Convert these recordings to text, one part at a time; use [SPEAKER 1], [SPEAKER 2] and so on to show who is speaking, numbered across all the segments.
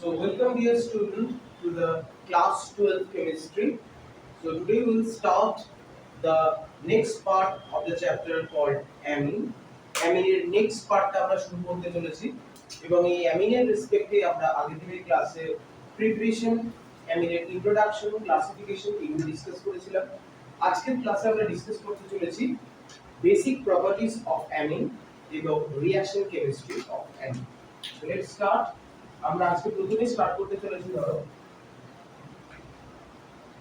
[SPEAKER 1] So welcome dear student to the class 12 chemistry. So today we will start the next part of the chapter called amine. Amine এর next পার্টটা আমরা শুরু করতে চলেছি এবং এই amine এর রেসপেক্টে আমরা আগের দিনের ক্লাসে প্রিপারেশন, amine এর ইন্ট্রোডাকশন, ক্লাসিফিকেশন এগুলো ডিসকাস করেছিলাম। আজকের ক্লাসে আমরা ডিসকাস করতে চলেছি বেসিক প্রপার্টিজ অফ amine এবং reaction chemistry of amine. So let's start. আমরা আজকে প্রথমে স্টার্ট করতে চলেছি ধরো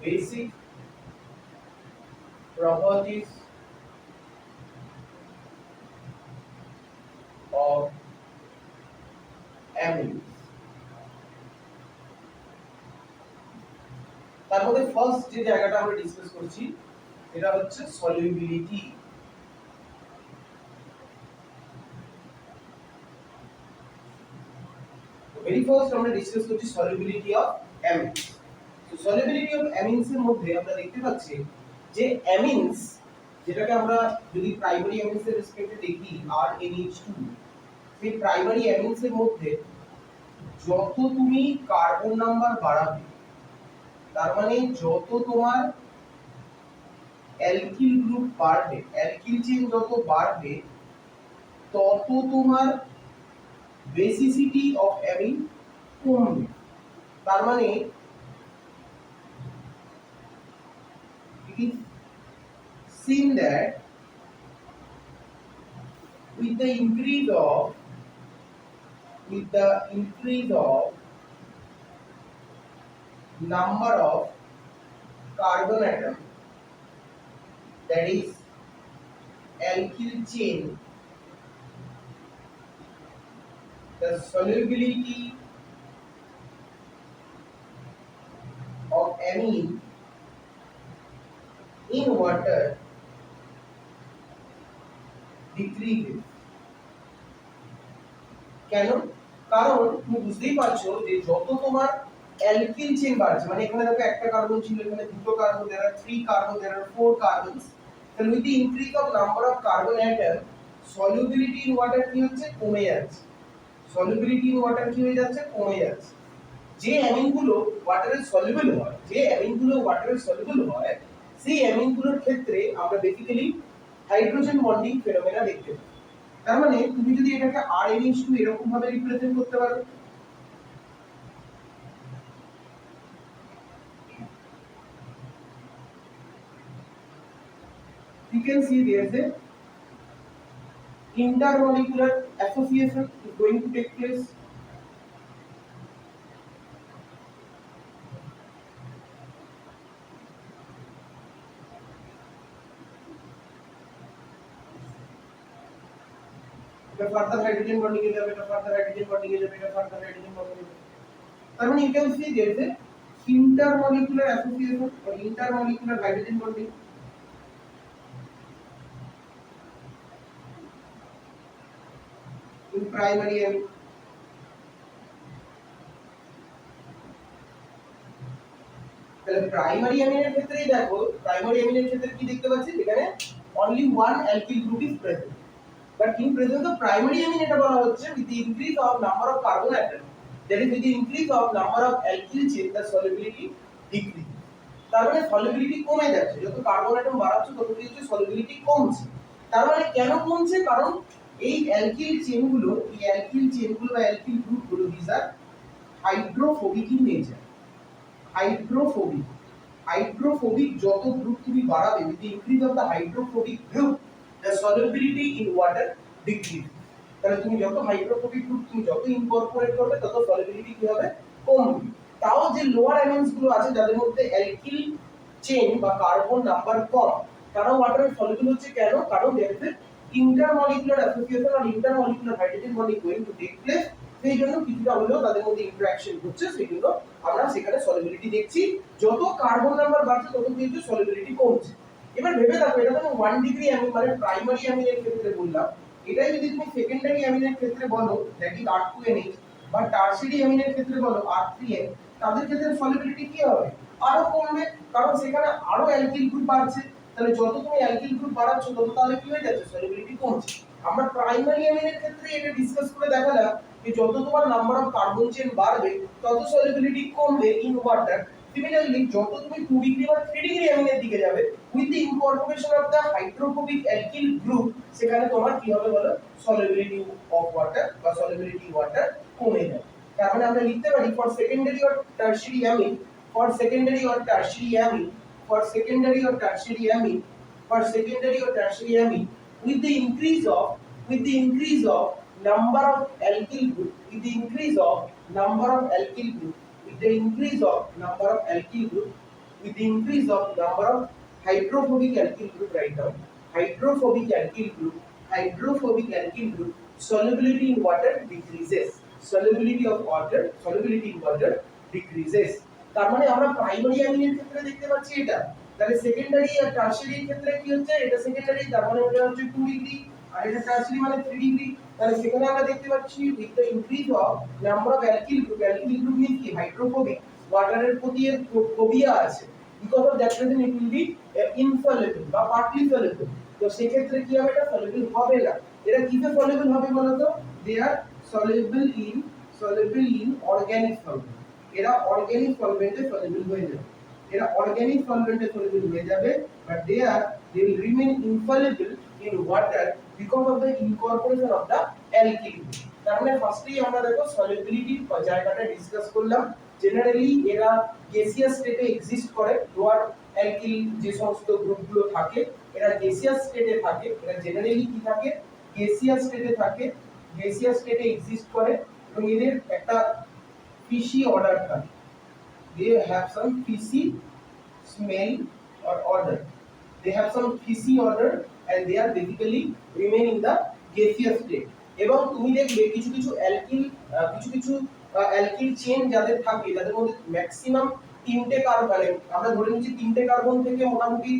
[SPEAKER 1] বেসিক প্রপার্টিজ অফ অ্যামিন। তার মধ্যে ফার্স্ট যে জায়গাটা আমরা ডিসকাস করছি এটা হচ্ছে সলিউবিলিটি। very first আমরা ডিসকাস করছি সলিউবিলিটি অফ অ্যামিনস। তো সলিউবিলিটি অফ অ্যামিনস এর মধ্যে আমরা দেখতে পাচ্ছি যে অ্যামিনস যেটাকে আমরা যদি প্রাইমারি অ্যামিনস এর রেসপেক্টে দেখি RNH2, সেই প্রাইমারি অ্যামিনস এর মধ্যে যত তুমি কার্বন নাম্বার বাড়াবে, তার মানে যত তোমার অ্যালকিল গ্রুপ বাড়বে, অ্যালকিল চেইন যত বাড়বে, তত তোমার বেসিসিটি অফ অ্যামিন কমবে। তার মানে it is seen that with the increase of number of carbon atom, that is alkyl chain, the solubility of amine in water decreases. কেন? কারণ তুমি বুঝতেই পারছো যে যত তোমার অ্যালকিল চেইন বাড়ছে, মানে এখানে দেখো একটা কার্বন ছিল, এখানে দুটো carbon, there are 3 carbon, there are 4 carbons, then with the increase of number of carbon atom, solubility in water কি হচ্ছে? কমে যাচ্ছে। solubility in water কি হয়ে যাচ্ছে? কমে যাচ্ছে। যে অ্যামিনগুলো ওয়াটারে সলিউবল হয়, সেই অ্যামিনগুলোর ক্ষেত্রে আমরা বেসিক্যালি হাইড্রোজেন বন্ডিং ফেনোমেনা দেখতে পাই। তার মানে তুমি যদি এটাকে RNH2 এরকম ভাবে রিপ্রেজেন্ট করতে পারো, you can see there's a intermolecular association is going to take place. এটা ফার্দার হাইড্রোজেন বন্ডিং এ যাবে, এটা ফার্দার হাইড্রোজেন বন্ডিং এ যাবে, এটা ফার্দার হাইড্রোজেন বন্ডিং এ যাবে। তার মানে you can see there's a intermolecular association or intermolecular hydrogen bonding. In primary amine, তাহলে primary অ্যামিনের ক্ষেত্রেই দেখো, প্রাইমারি অ্যামিনের ক্ষেত্রে কি দেখতে পাচ্ছি, এখানে only one alkyl group is present, but in presence of primary amine এটা বলা হচ্ছে with the increase of number of carbon atom, that is with the increase of number of alkyl chain, the solubility decreases. তার মানে solubility কমে যাচ্ছে, যত carbon atom বাড়াচ্ছে তত কি হচ্ছে? সলিউবিলিটি কমছে। তার মানে কেন কমছে? কারণ এই অ্যালকিল চেইনগুলো বা অ্যালকিল গ্রুপগুলো these are hydrophobic in nature. Hydrophobic যত গ্রুপ তুমি বাড়াবে, with the increase of the hydrophobic group, the solubility in water decreases. তাহলে তুমি যত হাইড্রোফোবিক গ্রুপ তুমি যত ইনকর্পোরেট করবে তত সলিউবিলিটি কি হবে? কমবে। তাও যে লোয়ার অ্যামিনস গুলো আছে যাদের মধ্যে অ্যালকিল চেইন বা কার্বন নাম্বার কম, তারা ওয়াটারে সলিউবল হচ্ছে। কেন? কারণ there is a intermolecular association or intermolecular hydrogen bonding going to take place, সেই জন্য কিছুটা হলেও তাদের মধ্যে ইন্টারঅ্যাকশন হচ্ছে, সেই জন্য আমরা সেখানে সলিউবিলিটি দেখছি। যত কার্বন নাম্বার বাড়ছে তত কিন্তু সলিউবিলিটি কমছে। এবার ভেবে দেখো, এটা তো 1 ডিগ্রি অ্যামিন, মানে প্রাইমারি অ্যামিনের ক্ষেত্রে বললাম, এটাই যদি তুমি সেকেন্ডারি অ্যামিনের ক্ষেত্রে বলো দ্যাট ইজ R2NH, বা টারশিয়ারি অ্যামিনের ক্ষেত্রে বলো R3N, তাদের ক্ষেত্রে সলিউবিলিটি কি হবে? আরো কমবে, কারণ সেখানে আরো অ্যালকিল গ্রুপ বাড়ছে। তাহলে যত তুমি অ্যালকিল গ্রুপ বাড়াচ্ছ তত তাহলে কি হয়ে যাচ্ছে? সলিউবিলিটি কমছে। আমরা প্রাইমারি অ্যামিনের ক্ষেত্রে এটা ডিসকাস করে দেখালাম যে যত তোমার নাম্বার অফ কার্বন চেন বাড়বে তত সলিবিলিটি কমবে ইন ওয়াটার। সিমিলারলি যত তুমি 2 ডিগ্রি বা 3 ডিগ্রি অ্যামিনের দিকে যাবে with the incorporation of the hydrophobic alkyl group সেখানে তোমার কি হবে বলো সলিবিলিটি অফ ওয়াটার বা সলিবিলিটি ওয়াটার কমে যাবে। তার মানে আমরা লিখতে পারি for secondary or tertiary amine for secondary or tertiary amine for secondary or tertiary amine for secondary or tertiary amine with the increase of number of alkyl group with the increase of number of alkyl group with the increase of number of alkyl group with the increase of number of hydrophobic alkyl group right now hydrophobic alkyl group solubility in water decreases solubility in water decreases। তার মানে আমরা primary অ্যামিনের ক্ষেত্রে দেখতে পাচ্ছি এটা, তাহলে secondary আর tertiary এর ক্ষেত্রে কি হচ্ছে এটা সেকেন্ডারি তার মানে ওটা হচ্ছে 2 ডিগ্রি আর এটা টারশিয়ারি মানে 3 ডিগ্রি। তাহলে সেখানে আমরা দেখতে পাচ্ছি with the increase of number of alkyl group means কি হাইড্রোফোবিক ওয়াটারের প্রতি এর ফোবিয়া আছে because of that reason it will be insoluble বা পার্টলি soluble। তো সেই ক্ষেত্রে কি হবে এটা soluble হবে না। এটা কিসে soluble হবে বলো তো দে আর soluble in organic solvent। এরা অর্গানিক সলভেন্টে সলিউবল হয়ে যাবে but they will remain infallible in water because of the incorporation of the alkyl group। তার মানে ফার্স্টেই আমরা দেখো সলিবিলিটি জায়গাটা ডিসকাস করলাম। জেনারেলি এরা গ্যাসিয়াস স্টেটে এক্সিস্ট করে লোয়ার অ্যালকিল যে সমস্ত গ্রুপগুলো থাকে এরা গ্যাসিয়াস স্টেটে থাকে এরা জেনারেলি কি থাকে গ্যাসিয়াস স্টেটে এক্সিস্ট করে এবং এদের একটা fishy odor থাকে they have some fishy smell or odor and they are basically remain in the gaseous state। এবং তুমি দেখবে কিছু অ্যালকিল চেইন যাদের থাকে যাদের মধ্যে ম্যাক্সিমাম তিনটে কার্বন আমরা ধরে নিচ্ছি তিনটে কার্বন থেকে মোটামুটি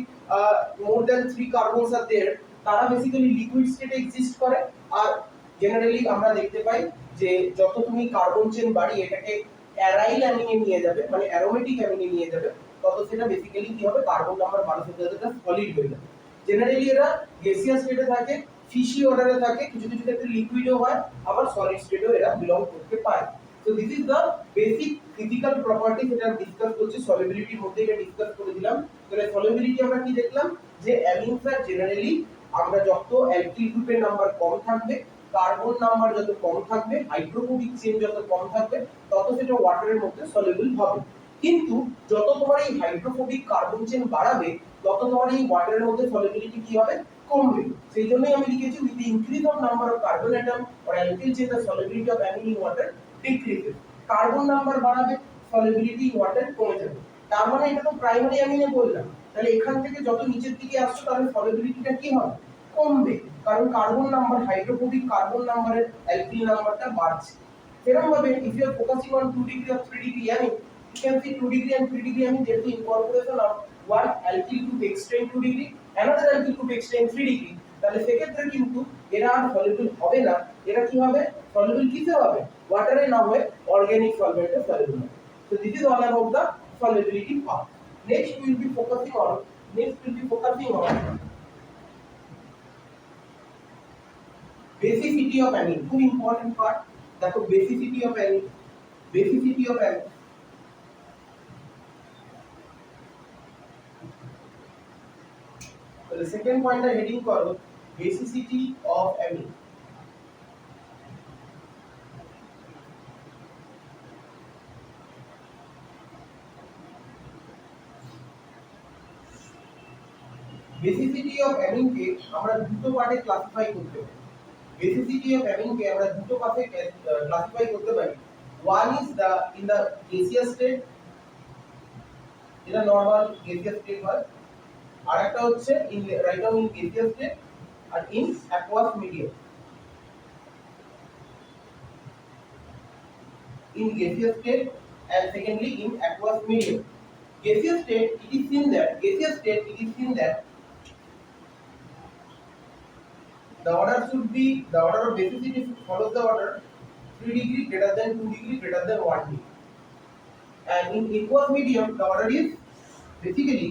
[SPEAKER 1] more than 3 carbons are there তারা বেসিক্যালি লিকুইড স্টেটে এক্সিস্ট করে। আর জেনারেলি আমরা দেখতে পাই যে যত তুমি কার্বন চেইন বাড়ি এটাকে অ্যারাইল অ্যামিনে নিয়ে যাবে মানে অ্যারোমেটিক অ্যামিনে নিয়ে যাবে তত সেটা বেসিক্যালি কি হবে কার্বন নাম্বার 12 থেকে যেটা সলিড হয়ে যাবে। জেনারেলি এরা গ্যাসিয়াস স্টেটে থাকে ফিশি অর্ডারে থাকে কিছু ক্ষেত্রে লিকুইডও হয় আবার সলিড স্টেটেও এরা বিলং করতে পারে। So this is the basic physical property যেটা ডিসকাস করছি সলিবিলিটির মধ্যে এটা ডিসকাস করে দিলাম। তাহলে সলিবিলিটি আমরা কি দেখলাম যে অ্যামিনস আর জেনারেলি আমরা যত অ্যালকিল গ্রুপের নাম্বার কম থাকবে কার্বন নাম্বার যত কম থাকবে হাইড্রোফোবিক চেইন যত কম থাকবে তত সেটা ওয়াটারের মধ্যে সলিউবল হবে। কিন্তু যত তোমার এই হাইড্রোফোবিক কার্বন চেইন বাড়াবে তত তোমার এই ওয়াটারের মধ্যে সলিবিলিটি কি হবে কমবে। সেই জন্যই আমি লিখেছি with the increase of number of carbon atom or alkyl chain the solubility of amine in water decreases. Carbon number বাড়াবে সলিবিলিটি ইন ওয়াটার কমে যাবে। তার মানে এটা তো প্রাইমারি অ্যামিনে বললাম তাহলে এখান থেকে যত নিচের দিকে আসছো তাহলে সলিবিলিটিটা কি হবে কমবে কারণ কার্বন নাম্বার হাইড্রোফোবিক কার্বন নাম্বারের অ্যালকিল নাম্বারটা বাড়ছে। সেরকম ভাবে if you are focusing on 2 degree or 3 degree amine you can see 2 degree and 3 degree amine there is incorporation of one alkyl group extra in 2 degree another alkyl group extra in 3 degree তাহলে সেক্ষেত্রে কিন্তু এরা আর soluble হবে না। এরা কি হবে soluble কিসে হবে ওয়াটারে না হয়ে অর্গানিক সলভেন্টে সলিউবল হবে। so this is all about the solubility part. Next we will be focusing on basicity of amine খুব ইম্পর্টেন্ট পার্ট দেখো basicity of amine তাহলে সেকেন্ড পয়েন্টটা হেডিং করো basicity of amine। basicity of amine কে আমরা দুটো পার্টে classify করতে পারি। basicity of amine কে আমরা দুটো পার্টে ক্লাসিফাই করতে পারি। one is the in the gaseous state এটা নরমাল gaseous state হয় আর একটা হচ্ছে in right now in gaseous state আর in aqueous medium। in gaseous state and secondly in aqueous medium। gaseous state it is seen that the order of basicity follows the order 3 degree greater than 2 degree greater than 1 degree and in aqueous medium the order is basically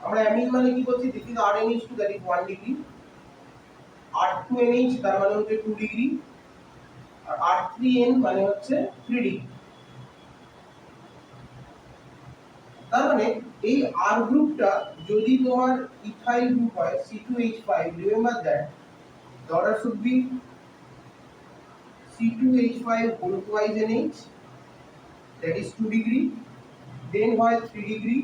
[SPEAKER 1] আমরা amine মানে কি বলছি this is RNH2 that is 1 degree R2NH তার মানে হচ্ছে 2 degree, আর R3N মানে হচ্ছে 3 degree. তার মানে এই R গ্রুপটা যদি তোমার ইথাইল গ্রুপ হয় C2H5, remember that the order should be C2H5 whole twice NH, that is 2 degree, then হয় 3 degree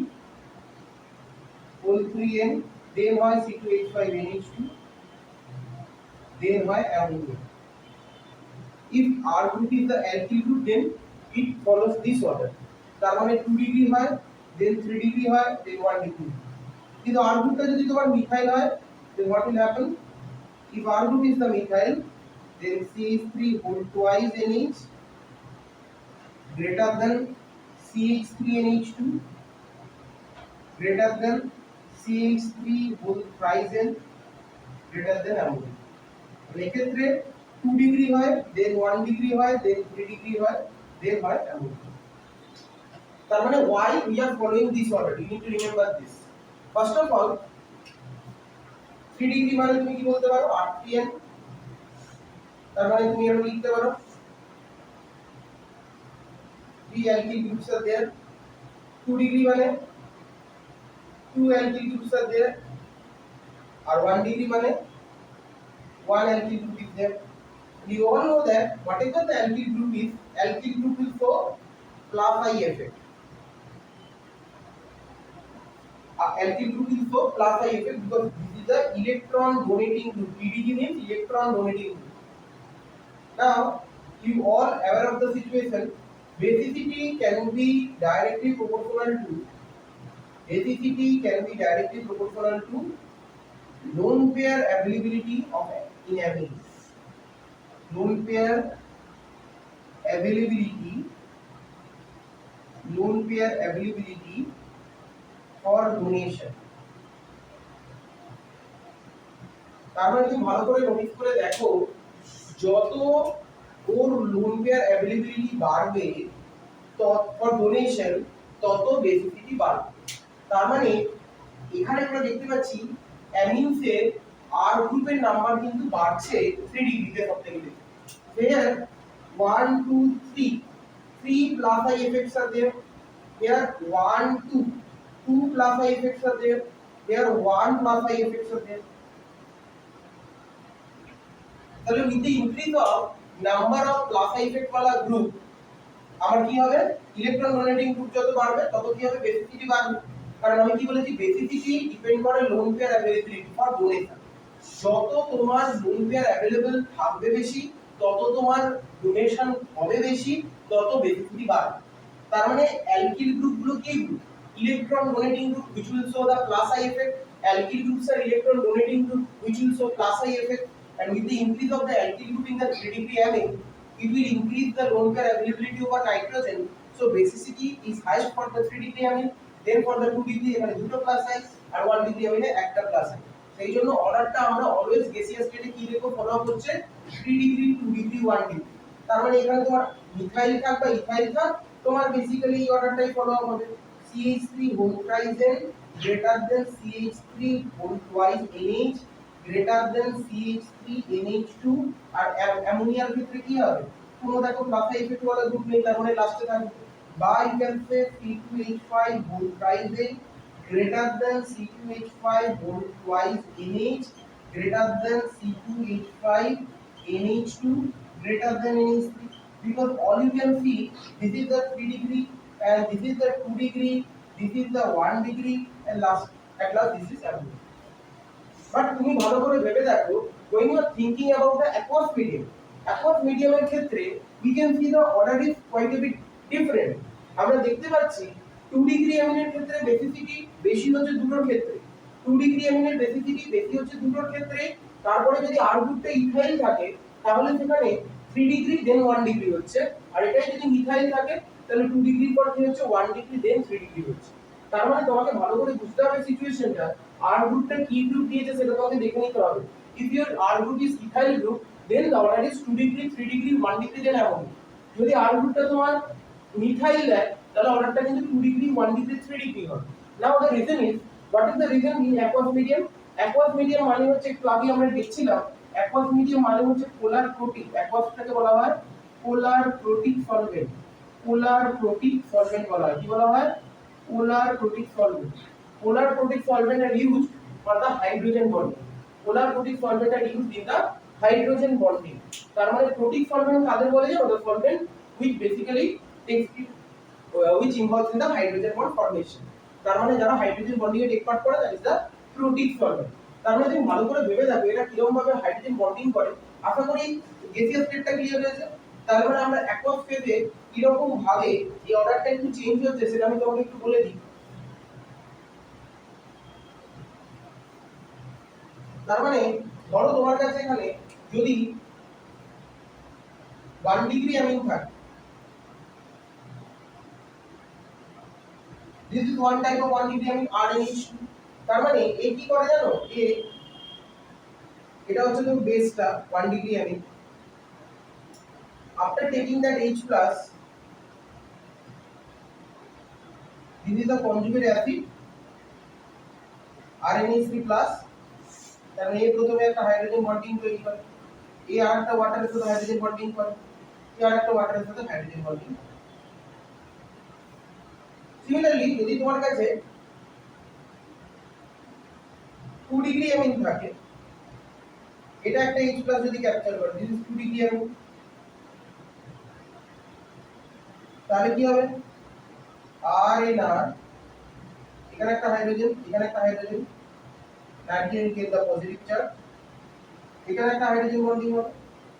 [SPEAKER 1] whole 3N, then হয় C2H5 NH2, then হয় ammonia. If R group is the alkyl group, then it follows this order. তার মানে 2 degree হয়, then 3 degree হয়, then 1 degree. কিন্তু R গ্রুপটা যদি তোমার মিথাইল হয়, then what will happen? If R group is the methyl, then CH3 whole twice NH greater than CH3NH2 greater than CH3 whole thrice N greater than ammonia. এক্ষেত্রে 2 degree হয়, then 1 degree হয়, then 3 degree হয়, then হয় ammonia. তার মানে why we are following this order? You need to remember this. First of all, 3 degree মানে তুমি কি বলতে পারো? R3N। তার মানে তুমি এটা লিখতে পারো 3 alkyl groups are there. 2 degree মানে 2 alkyl groups are there, R 1 degree মানে 1 alkyl group is there. We all know that whatever the alkyl group will show plus I effect. Alkyl group will show plus I effect because this is the electron donating group. EDG means electron donating group. Now, you all aware of the situation. Basicity can be directly proportional to lone pair availability of in amines. Lone pair availability for donation. তার মানে তুমি ভালো করে notice করে দেখো, যত ওর lone pair availability বাড়বে for donation, তত বেসিসিটি বাড়বে। তার মানে এখানে আমরা দেখতে পাচ্ছি অ্যামিনসের আর গ্রুপের নাম্বার কিন্তু বাড়ছে 3 ডিগ্রিতে সবথেকে বেশি। Here 1 2 3 plus I effects are there. Here 1 2 plus I effects are there. Here 1 plus I effects are there. তাহলে with the increase of number of plus I effect वाला group আমার কি হবে? ইলেকট্রন ডোনেটিং গ্রুপ যত বাড়বে তত কি হবে? বেসিসিটি বাড়বে। কারণ আমি কি বলেছি, বেসিসিটি ডিপেন্ড করে lone pair availability for donation. যত তোমার লোন পেয়ার অ্যাভেলেবল থাকবে বেশি, তত তোমার ডোনেশন হবে বেশি, তত বেসিসিটি বাড়বে। তার মানে অ্যালকিল গ্রুপগুলো কি group? Electron donating group which will show the plus I effect. Alkyl groups are electron donating group which will show plus I effect. And with the increase of the alkyl group in the 3 degree amine, it will increase the lone pair availability over nitrogen. So basicity is highest for the 3 degree amine, then for the 2 degree এখানে দুটো plus I, আর 1 degree amine একটা plus I. সেই জন্য অর্ডারটা আমরা always গেসিয়াস স্টেটে কি দেখো, ফলো আপ হচ্ছে 3 ডিগ্রি 2 ডিগ্রি 1 ডিগ্রি। তার মানে এখানে তোমার মিথাইল থাক বা ইথাইল থাক, তোমার বেসিক্যালি এই অর্ডারটাই ফলো আপ হবে। CH3 whole thrice N greater than CH3 whole twice NH greater than CH3 NH2, আর অ্যামোনিয়ার ক্ষেত্রে কি হবে? কোনো দেখো প্লাস ইফেক্ট वाला গ্রুপ নেই, তার মানে লাস্টে থাকবে বা you can say C2H5 whole thrice N greater than C2H5 whole twice NH greater than C2H5 NH2 greater than NH3, because all you can see, this is the 3 degree and this is the 2 degree, this is the 1 degree, and at last this is ammonia. But তুমি ভালো করে ভেবে দেখো, when you are thinking about the aqueous medium এর ক্ষেত্রে we can see the order is quite a bit different. আমরা দেখতে পাচ্ছি 2 ডিগ্রি অ্যামিনের ক্ষেত্রে বেসিসিটি বেশি হচ্ছে দুটোর ক্ষেত্রে, 2 ডিগ্রি অ্যামিনের বেসিসিটি বেশি হচ্ছে দুটোর ক্ষেত্রে। তারপরে যদি আর গ্রুপটা ইথাইল থাকে তাহলে সেখানে 3 ডিগ্রি দেন 1 ডিগ্রি হচ্ছে, আর এটাই যদি মিথাইল থাকে তাহলে 2 ডিগ্রির পর কি হচ্ছে? 1 ডিগ্রি দেন 3 ডিগ্রি হচ্ছে। তার মানে তোমাকে ভালো করে বুঝতে হবে সিচুয়েশনটা, আর গ্রুপটা কি গ্রুপ দিয়েছে সেটা তোমাকে দেখে নিতে হবে। If your R group is ethyl group, then the order is 2 degree 3 degree 1 degree then ammonia. যদি আর গ্রুপটা তোমার মিথাইল দেয় তাহলে অর্ডারটা কিন্তু 2 ডিগ্রি 1 ডিগ্রি 3 ডিগ্রি হবে। নাও the reason is, what is the reason in aqueous medium? Aqueous medium মানে হচ্ছে একটু আগে আমরা দেখছিলাম অ্যাকুয়াস মিডিয়াম মানে হচ্ছে পোলার প্রোটিক, অ্যাকুয়াসটাকে বলা হয় polar protic solvent, polar protic solvent বলা হয়, কি বলা হয়? Polar protic solvent. Polar protic solvent are use for the hydrogen bonding, polar protic solvent are use in the hydrogen bonding. তার মানে প্রোটিক সলভেন্ট কাদের বলে জানো? The solvent which basically takes which involves in the hydrogen bond formation। তার মানে যারা hydrogen bonding এ take part করে that is the প্রোটিক solvent. তার মানে তুমি ভালো করে ভেবে দেখো এটা কিরকম ভাবে হাইড্রোজেন বন্ডিং করে। আশা করি গ্যাসিয়াস স্টেটটা ক্লিয়ার হয়েছে। তার মানে আমরা অ্যাকুয়াস ফেজে কিরকম ভাবে এই অর্ডারটা একটু চেঞ্জ হচ্ছে সেটা আমি তোমাকে একটু বলে দিই। তার মানে ধরো তোমার কাছে এখানে যদি 1 ডিগ্রি অ্যামিন থাকে, this is one type of 1 degree amine RNH2। তার মানে এ কি করে জানো? এটা হচ্ছে তো বেসটা 1 degree amine. after taking that H plus, this is the conjugate acid RNH3 plus। তার মানে প্রথমে একটা হাইড্রোজেন বন্ডিং তৈরি করে, এই আরেকটা ওয়াটারের সাথে হাইড্রোজেন বন্ডিং করে, এই আরেকটা ওয়াটারের সাথে হাইড্রোজেন বন্ডিং করে। সিমিলারলি যদি তোমার কাছে 2 ডিগ্রি অ্যামিন থাকে, এটা একটা H প্লাস যদি ক্যাপচার করে, দিস ইজ 2 ডিগ্রি অ্যামিন, তাহলে কি হবে? RNR, এখানে একটা হাইড্রোজেন, এখানে একটা hydrogen, nitrogen get the positive charge, এখানে একটা হাইড্রোজেন বন্ডিং হবে,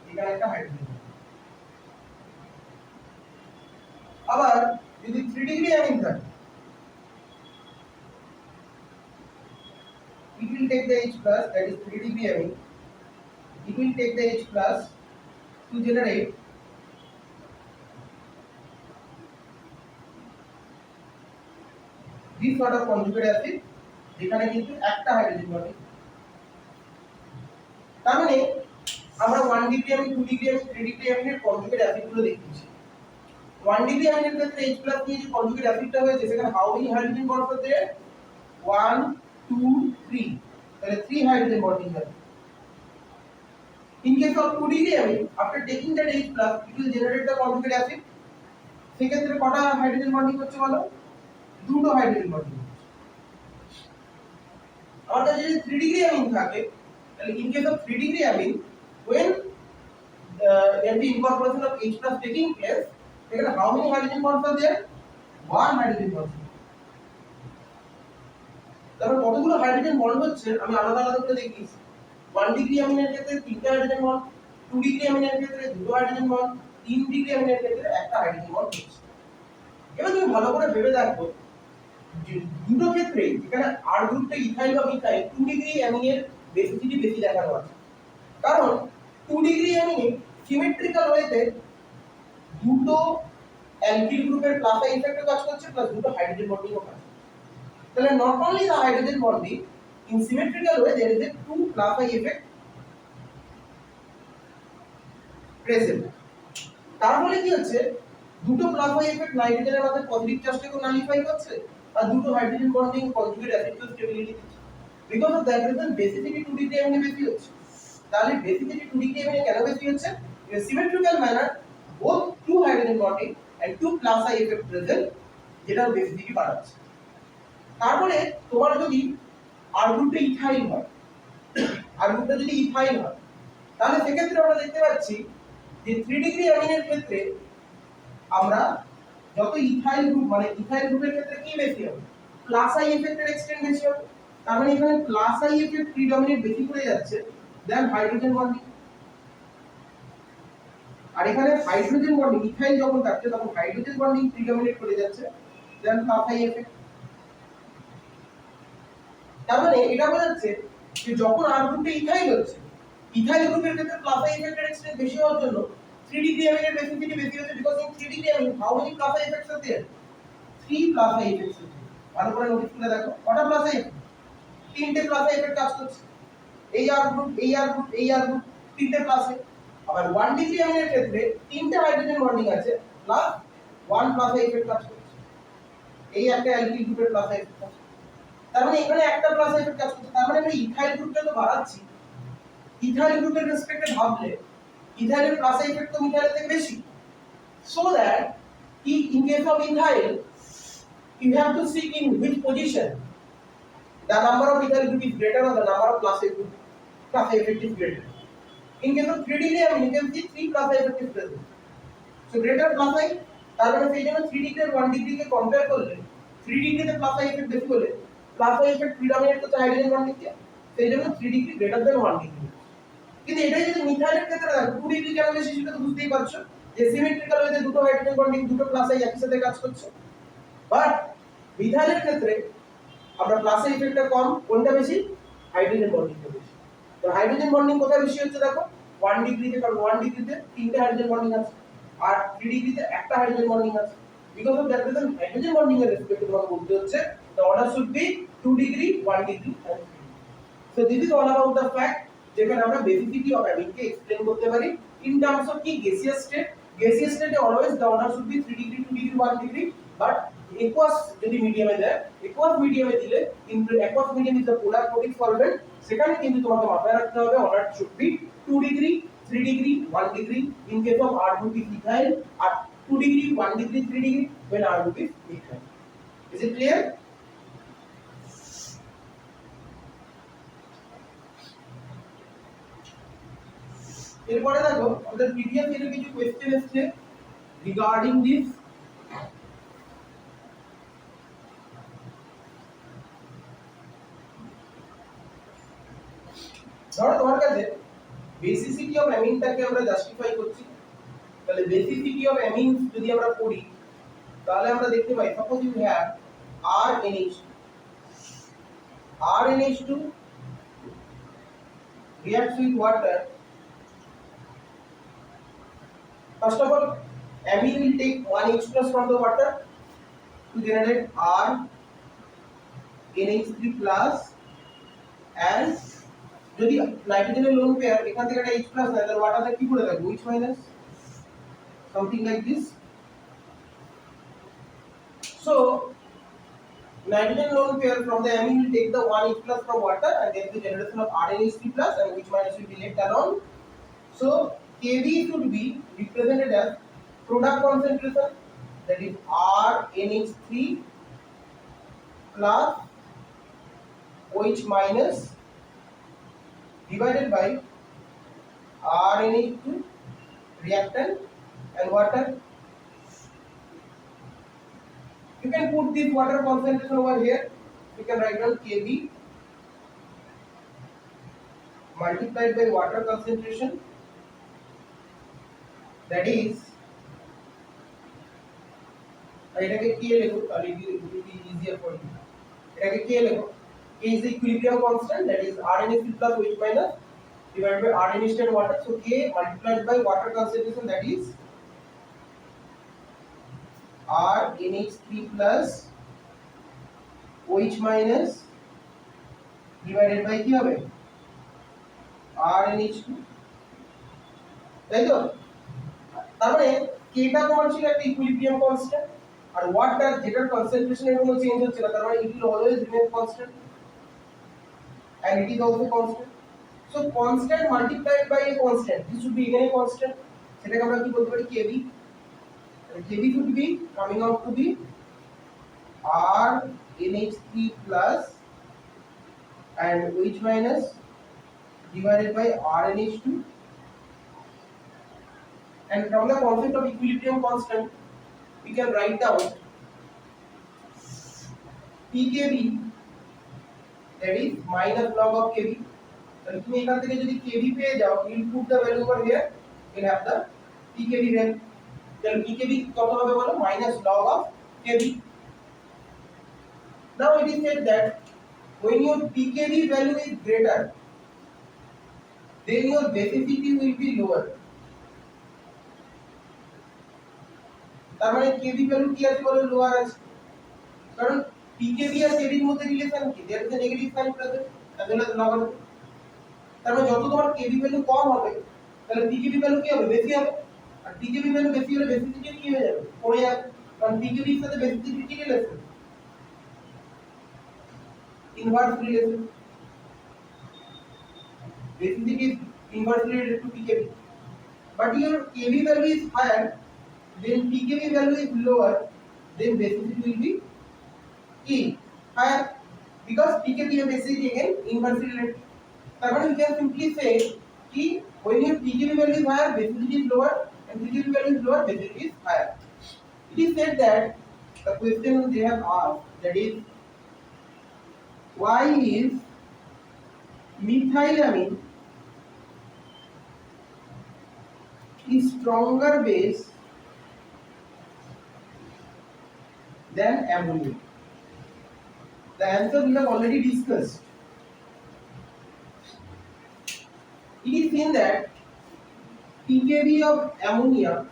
[SPEAKER 1] এখানে একটা হাইড্রোজেন। আবার যদি 3 ডিগ্রি অ্যামিন থাকে, it will take the H plus, that is 3 degree amine, it will take the H plus to generate this sort of conjugate acid, যেখানে কিন্তু একটা হাইড্রোজেন বন্ডিং। তার মানে আমরা 1 degree amine, 2 degree amine, 3 degree অ্যামিনের conjugate acid গুলো দেখেছি। 1 degree অ্যামিনের ক্ষেত্রে H প্লাস নিয়ে যে কনজুগেট অ্যাসিডটা হয়েছে সেখানে how many hydrogen bonds are there? 1 2 3, তাহলে 3 হাইড্রোজেন বন্ডিং হবে। In case of 2 degree amine, after taking that H plus, it will generate the conjugate acid। সেক্ষেত্রে কটা হাইড্রোজেন বন্ডিং হচ্ছে বলো? দুটো হাইড্রোজেন বন্ডিং। আমার কাছে যদি 3 degree amine থাকে, তাহলে in case of 3 degree amine, when the incorporation of H plus taking place, then how many hydrogen bonds are there? 1 hydrogen bond। তাহলে কতগুলো হাইড্রোজেন বন্ড হচ্ছে আমি আলাদা আলাদা করে দেখিয়েছি। 1 ডিগ্রি অ্যামিনের ক্ষেত্রে 3টা হাইড্রোজেন বন্ড, 2 ডিগ্রি অ্যামিনের ক্ষেত্রে 2টো হাইড্রোজেন বন্ড, 3 ডিগ্রি অ্যামিনের ক্ষেত্রে একটা হাইড্রোজেন বন্ড হচ্ছে। এবার তুমি ভালো করে ভেবে দেখো যে দুটো ক্ষেত্রে যেখানে আর গ্রুপটা ইথাইল বা মিথাইল 2 ডিগ্রি অ্যামিনের বেসিসিটি বেশি দেখানো আছে। কারণ 2 ডিগ্রি অ্যামিনে সিমেট্রিক্যাল ওয়েতে দুটো অ্যালকিল গ্রুপের প্লাস আই ইফেক্টও কাজ করছে প্লাস দুটো হাইড্রোজেন বন্ডিংও কাজ করছে। তাহলে not only the hydrogen bonding, in symmetrical way there is a 2 plus I effect present। তার ফলে কি হচ্ছে? দুটো প্লাস আই এফেক্ট নাইট্রোজেনের মধ্যে পজিটিভ চার্জটাকে নালিফাই করছে আর দুটো হাইড্রোজেন বন্ডিং কনজুগেট অ্যাসিডকে স্টেবিলিটি দিচ্ছে। Because of that reason basicity 2 degree অ্যামিনে বেশি হচ্ছে। তাহলে বেসিসিটি 2 ডিগ্রি অ্যামিনে কেন বেশি হচ্ছে? in a symmetrical manner both 2 hydrogen bonding and 2 plus I effect present, যেটা বেসিসিটি বাড়াচ্ছে। তারপরে তোমার যদি আর গ্রুপটা ইথাইল হয়, আর গ্রুপটা যদি ইথাইল হয়, তাহলে সেক্ষেত্রে আমরা দেখতে পাচ্ছি যে 3 ডিগ্রি অ্যামিনের ক্ষেত্রে আমরা যত ইথাইল গ্রুপ মানে ইথাইল গ্রুপের ক্ষেত্রে কি বেশি হবে? প্লাস আই এফেক্টের এক্সটেন্ড বেশি হবে। তার মানে এখানে প্লাস আই এফেক্ট প্রিডমিনেট বেশি করে যাচ্ছে দেন হাইড্রোজেন বন্ডিং। আর এখানে হাইড্রোজেন বন্ডিং ইথাইল যখন থাকছে তখন হাইড্রোজেন বন্ডিং প্রিডমিনেট করে যাচ্ছে দেন প্লাস আই এফেক্ট। তার মানে এটা বোঝাচ্ছে যে যখন আর গ্রুপে ইথাইল হচ্ছে, ইথাইল গ্রুপের ক্ষেত্রে প্লাস আই এফেক্টের এক্সটেন্ট বেশি হওয়ার জন্য 3 ডিগ্রি অ্যামিনের বেসিসিটি বেশি হচ্ছে। Because in 3 degree amine how many plus I effects are there? 3 plus I effects আছে। ভালো করে নোটিস করে দেখো কটা প্লাস আই এফেক্ট? তিনটে প্লাস আই এফেক্ট কাজ করছে। এই আর গ্রুপ, এই আর গ্রুপ, এই আর গ্রুপ, তিনটে প্লাস আই। আবার 1 ডিগ্রি অ্যামিনের ক্ষেত্রে তিনটে হাইড্রোজেন বন্ডিং আছে প্লাস 1 প্লাস আই এফেক্ট কাজ করছে। এই একটা অ্যালকিল গ্রুপের প্লাস আই এফেক্ট। তার মানে এখানে একটা প্লাস এফেক্ট কাজ করছে। তার মানে আমরা ইথাইল গ্রুপটা তো বাড়াচ্ছি ইথাইল গ্রুপের রেসপেক্টে ভাবলে ইথাইলের প্লাস ইফেক্ট তো মিথাইলের থেকে বেশি, so that in case of ethyl you have to seek in which position the number of ethyl group is greater or the number of plus effect is greater. In case of 3 degree you can see 3 plus effect is present, so greater plus I তার মানে সেই জন্য 3 degree আর 1 degree কে compare করলে 3 ডিগ্রিতে plus I effect বেশি হলে plus I effect প্রিডমিনেট করতে hydrogen বন্ডিংকে, সেই জন্য 3 ডিগ্রি গ্রেটার দ্যান 1 ডিগ্রি। কিন্তু এটাই যদি মিথাইলের ক্ষেত্রে দেখো 2 ডিগ্রি কেন বেশি সেটা তো বুঝতেই পারছো যে সিমেট্রিক্যাল ওয়েতে দুটো হাইড্রোজেন বন্ডিং দুটো প্লাস আই একই সাথে কাজ করছে। বাট মিথাইলের ক্ষেত্রে আমরা প্লাস আই ইফেক্টটা কম, কোনটা বেশি? হাইড্রোজেন বন্ডিংটা বেশি। তো হাইড্রোজেন বন্ডিং কোথায় বেশি হচ্ছে দেখো 1 ডিগ্রিতে, কারণ 1 ডিগ্রিতে তিনটে হাইড্রোজেন বন্ডিং আছে আর 3 ডিগ্রিতে একটা হাইড্রোজেন বন্ডিং আছে। Because of that reason hydrogen bonding এর রেসপেক্টে তোমাকে বলতে হচ্ছে the order should be 2 degree, 1 degree and 3 degree. So this is all about the fact যেখানে আমরা বেসিসিটি অফ অ্যামিনকে এক্সপ্লেইন করতে পারি in terms of কি gaseous state. Gaseous state always the order should be 3 degree, 2 degree, 1 degree, but aqueous যদি মিডিয়ামে দেয়, aqueous মিডিয়ামে দিলে কিন্তু aqueous medium is the polar coating solvent, সেখানে কিন্তু তোমাকে মাথায় রাখতে হবে order should be 2 degree, 3 degree, 1 degree in case of R group is ethyl, R 2 degree, 1 degree, 3 degree when R group is methyl. Is it clear? এরপরে দেখো আমাদের previous ইয়ারে কিছু কোশ্চেন এসেছে রিগার্ডিং দিস। ধরো তোমার কাছে বেসিসিটি অফ অ্যামিনটাকে আমরা জাস্টিফাই করছি, তাহলে বেসিসিটি অফ অ্যামিনস যদি আমরা পড়ি তাহলে আমরা দেখতে পাই suppose you have RNH2 reacts with water. First of all, amine will take 1H plus from the water to generate RNH3 plus, and যদি নাইট্রোজেনের লোন পেয়ার এখান থেকে একটা H plus নেয় তাহলে ওয়াটারটা কি করে থাকবে? H minus, something like this. So nitrogen lone pair from the amine will take the 1H plus from water and then the generation of RNH3 plus and H minus will be left alone. So Kv should be represented as product concentration, that is RNH3 plus OH minus divided by RNH2 reactant and water. You can put this water concentration over here. You can write down Kb multiplied by water concentration, that is এটাকে কি লিখো তাহলে it will be easier for you. এটাকে কি লিখো? K is the equilibrium constant, that is RNH3 plus OH minus divided by RNH and water. So K multiplied by water concentration, that is RNH3 plus OH minus divided by কি হবে? RNH2, তাই তো? তার মানে K টা তোমার ছিল একটা ইকুইলিব্রিয়াম কনস্ট্যান্ট আর ওয়াটার যেটার কনসেন্ট্রেশনের কোনো চেঞ্জ হচ্ছে না, তার মানে it will always remain constant and it is also constant. So constant multiplied by a constant, this should be again a constant, সেটাকে আমরা কি বলতে পারি? Kb. Kb should be coming out to be RNH3 plus and OH minus divided by RNH2, and from the concept of equilibrium constant we can write down pKb, that is minus log of Kb. তাহলে তুমি এখান থেকে যদি Kb পেয়ে যাও, you will put the value over here, you will have the pKb value. তাহলে pKb কত হবে বলো? minus log of Kb. Now it is said that when your pKb value is greater, then your basicity will be lower. তার মানে Kb value কি আছে বলো? Lower আছে, কারণ pKb আর Kb এর মধ্যে রিলেশন কি? there is a negative sign present as well as log. তার মানে যত তোমার Kb ভ্যালু কম হবে তাহলে pKb ভ্যালু কি হবে? বেশি হবে, আর pKb ভ্যালু বেশি হলে বেসিসিটি কি হয়ে যাবে? কমে যাবে, কারণ pKb এর সাথে বেসিসিটি কি relation? Inverse relation. Basicity is inversely related to pKb. But your Kb value is higher, then pKb value is lower, then basicity will be E higher, because pKb and basicity again inversely related. Therefore, we can simply say कि when your pKb value is higher, basicity is lower, and pKb value is lower, basicity is higher. It is said that the question they have asked, that is, why is methylamine is stronger base than ammonia? The answer we have already discussed. It is seen that pKb of ammonia,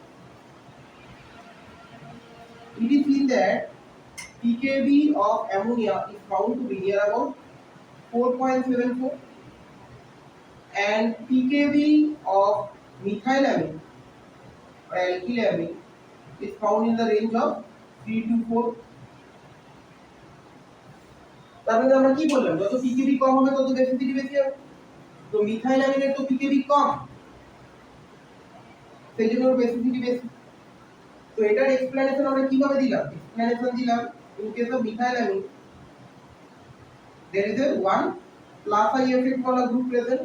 [SPEAKER 1] it is seen that pKb of ammonia is found to be near about 4.74, and pKb of methylamine or alkylamine is found in the range of 3 to 4. তার মানে আমরা কি বললাম, যত pKb কম হবে তত basicity বেশি হবে। তো মিথাইলামিনের তো pKb কম, সেই জন্য বেসিসিটি বেশি। তো এটার এক্সপ্লেনেশন আমরা কিভাবে দিলাম? এক্সপ্লেনেশন দিলাম, in case of methylamine there is a one plus I effect wala group present.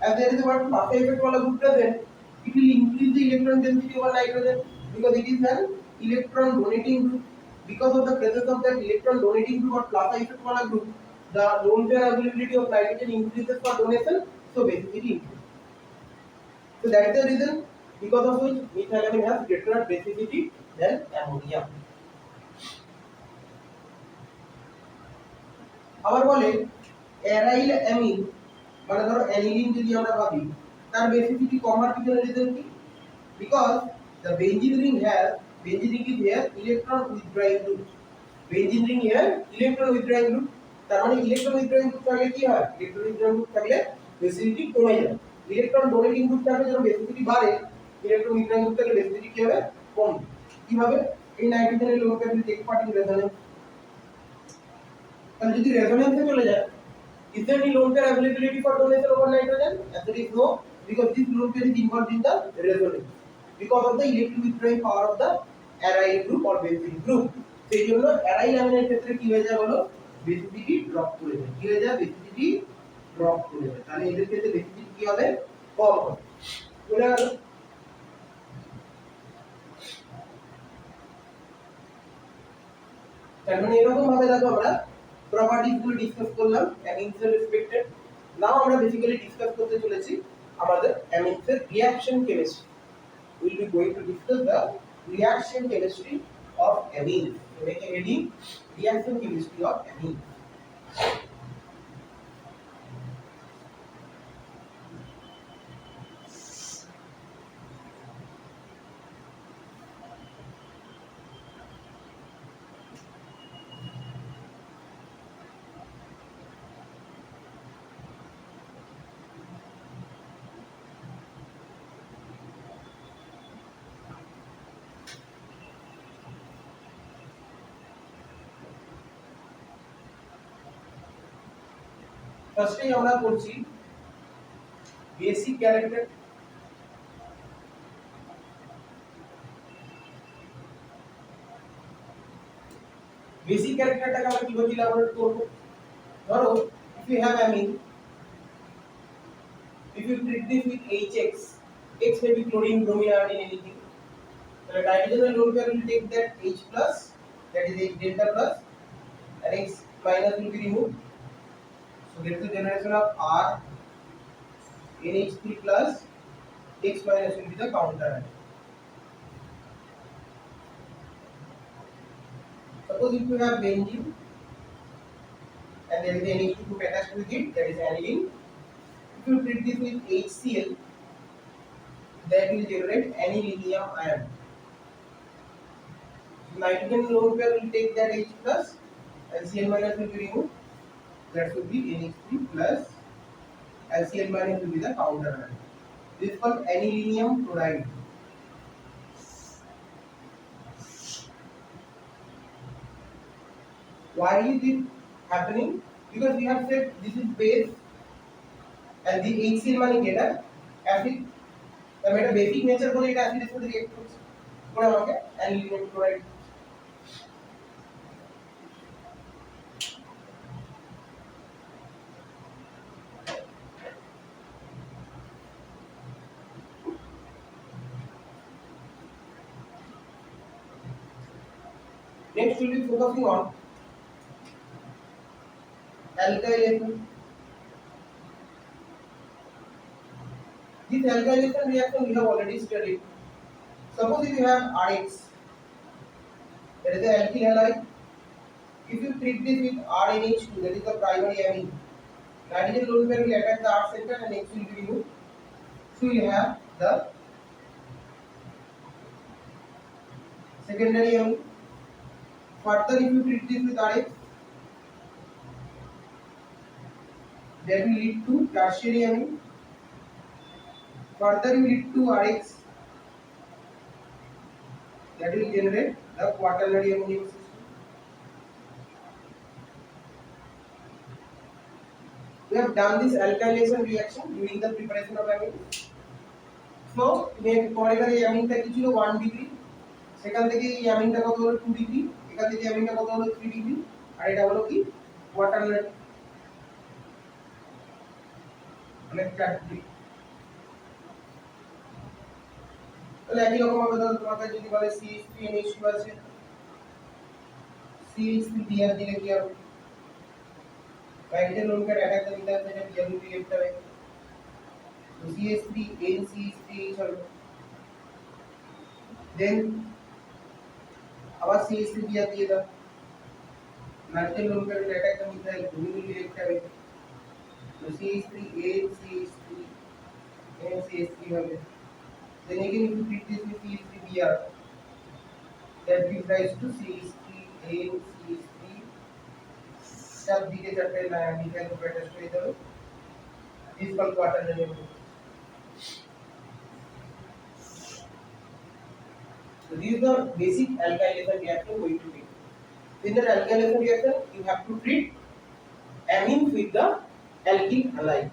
[SPEAKER 1] As there is a one plus I effect wala group present, it will increase the electron density over nitrogen, because it is an electron donating group. Because of the presence of that electron donating group or plus I effect wala group, the lone pair availability of nitrogen increases for donation, so basicity increases. So that is the reason because of which methylamine has greater basicity than ammonia. আবার বলে aryl amine, মানে ধরো aniline যদি আমরা ভাবি, তার basicity কমার পিছনে রিজন কি? Because the benzene ring is here electron withdrawing group. Benzene ring here electron withdrawing group. তার মানে ইলেকট্রন উইথড্রয়িং গ্রুপ থাকলে কি হয়? ইলেকট্রন উইথড্রয়িং গ্রুপ থাকলে বেসিসিটি কমে যায়। ইলেকট্রন ডোনেটিং গ্রুপ থাকলে যখন বেসিসিটি বাড়ে, ইলেকট্রন উইথড্রয়িং গ্রুপ থাকলে বেসিসিটি কি হবে? কম। কিভাবে? এই নাইট্রোজেনের lone pair take part in resonance. তাহলে যদি রেজোনেন্সে চলে যায়, is there any lone pair availability for donation over nitrogen? Answer is no, because this lone pair is involved in the resonance because of the electron withdrawing power of the aryl group or benzene group. সেই জন্য aryl অ্যামিনের ক্ষেত্রে কি হয়ে যায় বলো? Basicity drop করে যায়। কি হয়ে যায়? বেসিসিটি ড্রপ করে যায়। তাহলে এদের ক্ষেত্রে বেসিসিটি কি হবে? কম হবে। বুঝা গেল? তার মানে এরকম ভাবে দেখো আমরা প্রপার্টিজ গুলো ডিসকাস করলাম অ্যামিনস এর রেসপেক্টেড। নাও আমরা বেসিক্যালি ডিসকাস করতে চলেছি আমাদের অ্যামিনস এর reaction chemistry. Will be going to discuss the reaction chemistry of amines. তো make a heading reaction chemistry of amines. ফার্স্টেই আমরা করছি বেসিক ক্যারেক্টার। বেসিক ক্যারেক্টারটাকে আমরা কিভাবে ইলাবোরেট করব? ধরো if you have amine, if you treat this with HX, X may be chlorine, bromine, iodine, anything, the nitrogen lone pair will take that H plus, that is H delta plus, and X minus will be removed. So there is a generation of R NH3 plus, X minus will be the counter ion. Suppose if you have benzene and there is an NH2 group attached with it, that is aniline. If you treat this with HCl, that will generate anilinium ion. Nitrogen lone pair will take that H plus and Cl minus will be removed. That should be NH3 plus and Cl minus will be the counter ion. This is called anilinium chloride. Why is it happening? Because we have said this is base and the HCl মানে কি এটা acid, তবে এটা basic nature বলে এটা অ্যাসিডের সাথে react করছে করে আমাকে aluminium chloride. Next we'll be focusing on alkylation. This alkylation reaction we have already studied. Suppose if you have RX, that is the alkyl halide. If you treat this with RNH2, that is the primary amine, nitrogen lone pair will attack the R center and X will be removed. So you have the secondary amine. Further, if you treat this with RX, that will lead to tertiary amine. Further, you lead to RX, that will generate the quaternary ammonium system. We have done this alkylation reaction during the preparation of amine. So, পরের এই অ্যামিনটা কি ছিল 1 degree, সেখান থেকে এই অ্যামিনটা কত হলো 2 degree, এখান থেকে অ্যামিনটা কত হলো 3 ডিগ্রি, আর এটা হলো কি কোয়াটারনারি মানে 4 ডিগ্রি। তাহলে একই রকম ভাবে ধরো তোমাকে যদি বলে CH3NH2 আছে, CH3 বিয়ার দিলে কি হবে, নাইট্রোজেন লোন পেয়ার অ্যাটাক দিলে আছে এটা বিয়ার দিলে লেফট হবে, তো CH3NCH3 হবে। দেন আবার CH3 বিয়ার দিয়ে দাও, নাইট্রোজেন লোন পেয়ার অ্যাটাক দিলে মিথাইল গ্রুমিন লেফট হবে, তো CH3NCH3 হবে। Then again if you treat this with CH3Br, that gives rise to CH3NCH3 सब दिखे चट्टे लाया मिथाइल ग्रुप अटैच कर इधर this called quaternary amine. So these are the basic alkylation reaction going to be. In the alkylation reaction you have to treat amine with the alkyl halide.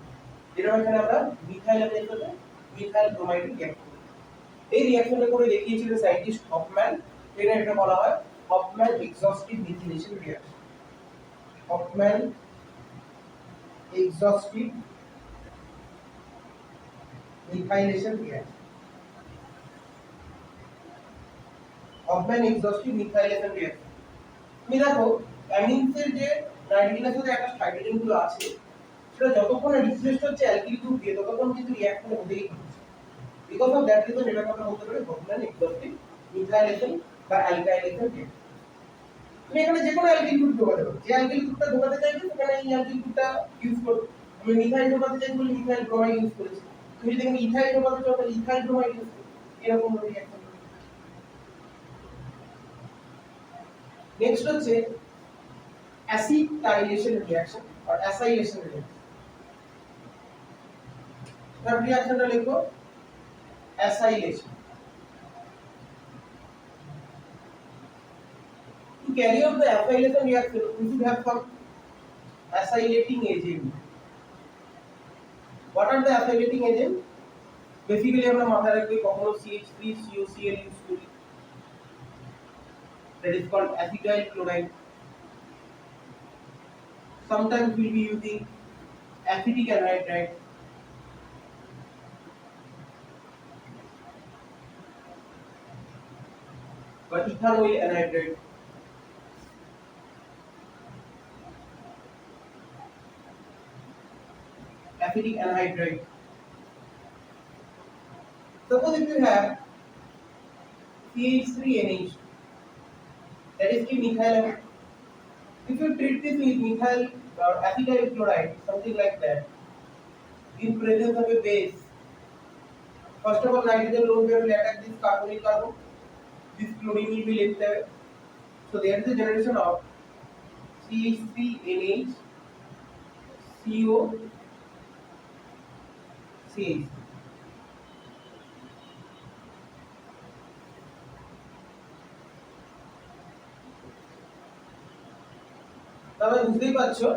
[SPEAKER 1] যেটা এখানে আমরা methyl অ্যামিনের সাথে methyl bromide react করি। এই রিঅ্যাকশনটা করে দেখিয়েছিল scientist Hofmann, এটা বলা হয় Hofmann exhaustive methylation reaction. Hofmann exhaustive methylation reaction, Hofmann exhaustive methylation reaction. তুমি দেখো অ্যামিনসের যে নাইট্রোজেনের সাথে একটা হাইড্রোজেন গুলো আছে সেটা যতক্ষণ না রিপ্লেসড হচ্ছে অ্যালকিল গ্রুপ দিয়ে ততক্ষণ কিন্তু রিঅ্যাকশন হতেই থাকছে। বিকজ অফ দ্যাট রিজন এটা কথা বলতে পারে হফম্যান এক্সহস্টিভ মিথাইলেশন বা অ্যালকাইলেশন রিঅ্যাকশন। তুমি এখানে যে কোনো অ্যালকিল গ্রুপ ঢোকাতে পারো, যে অ্যালকিল গ্রুপটা ঢোকাতে চাইছো সেখানে এই অ্যালকিল গ্রুপটা ইউজ করো। আমি মিথাইল ঢোকাতে চাইছি বলে মিথাইল ব্রোমাইড ইউজ করেছি, তুমি যদি এখানে ইথাইল ঢোকাতে চাও তাহলে ইথাইল ব্রোমাইড ইউজ করো, এরকম রিঅ্যাকশন। নেক্সট হচ্ছে অ্যাসিটাইলেশন রিঅ্যাকশন আর অ্যাসাইলেশন রিঅ্যাকশন। তার রিঅ্যাকশনটা লিখো acylation. To carry out the acylation reaction, we should have some acylating agent. What are the acylating agent? Basically, আমরা মাথায় রাখবো কখনো CH3COCl ইউজ করি, that is called acetyl chloride. Sometimes we will be using acetic anhydride. But ethanol anhydride. Acetic anhydride. Suppose if you have CH3NH, that is the methyl. If you treat this with methyl or acetyl chloride, something like that, in presence of a base, first of all, nitrogen lone pair will attack this carbonyl carbon. This chlorine will be left there. So there is a generation of CH3NH CO CH. তাহলে বুঝতেই পারছো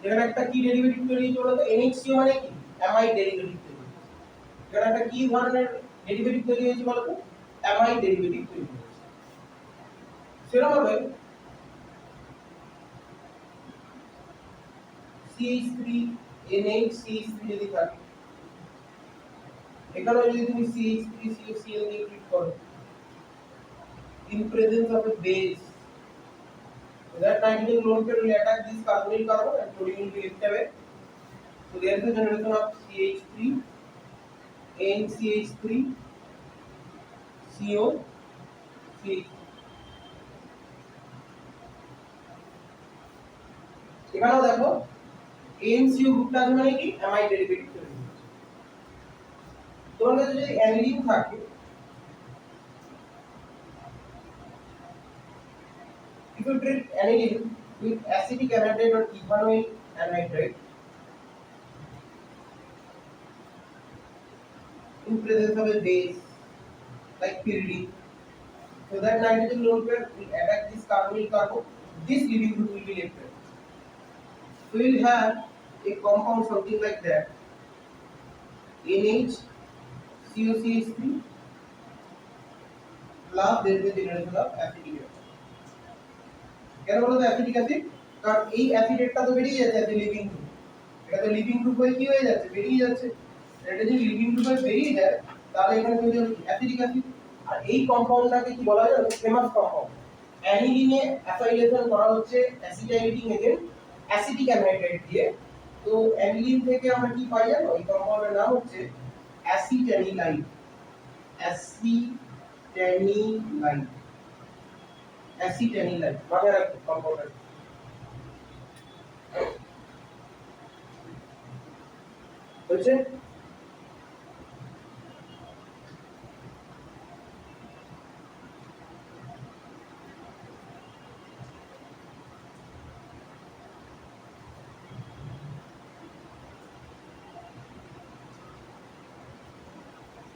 [SPEAKER 1] এখানে একটা কি derivative তৈরি হয়েছে বলো তো, NHCO মানে কি অ্যামাইড ডেরিভেটিভ তৈরি হয়েছে। এখানে একটা কি ধরনের ডেরিভেটিভ তৈরি হয়েছে বলতো? অ্যামাইড ডেরিভেটিভ তৈরি হয়েছে। সেরকমভাবে CH3 NH CH3 যদি থাকে, এখানে যদি তুমি CH3 COCl দিয়ে ট্রিট করো in presence of a base, that nitrogen lone pair will attack this carbonyl carbon and chlorine will be left away. So there is a generation of CH3 NCH3 CO CH. এখানেও দেখো NCO গ্রুপটা আছে মানে কি amide derivative তৈরি হচ্ছে। তোমার কাছে যদি অ্যানিলিন থাকে, if you treat aniline with acidic anhydride or ethanoic anhydride in presence of a base like pyridine, so that nitrogen lone pair will attack this carbonyl carbon, this leaving group will be left out. So we will have a compound something like that, NH COCH3 plus there is a generation of acetic acid. কেন বলো তো acetic acid? কারণ এই অ্যাসিডেটটা তো বেরিয়ে যাচ্ছে as a living group, এটা তো লিভিং গ্রুপ হয়ে কি হয়ে যাচ্ছে, বেরিয়ে যাচ্ছে। এটা যদি লিভিং গ্রুপ হয়ে বেরিয়ে যায় তাহলে এখানে তৈরি হবে অ্যাসিটিক অ্যাসিড। আর এই কম্পাউন্ডটাকে কি বলা হয়? Famous compound. অ্যানিলিনে অ্যাসাইলেশন করা হচ্ছে অ্যাসিটাইলিটিং এজেন্ট অ্যাসিটিক অ্যানহাইড্রাইড দিয়ে। তো অ্যানিলিন থেকে আমরা কি পাই জানো? এই কম্পাউন্ডের নাম হচ্ছে অ্যাসিটানিলাইন। অ্যাসিটানিলাইন, অ্যাসিটানিলাইন মানে রাখো কম্পাউন্ডার। বুঝছেন?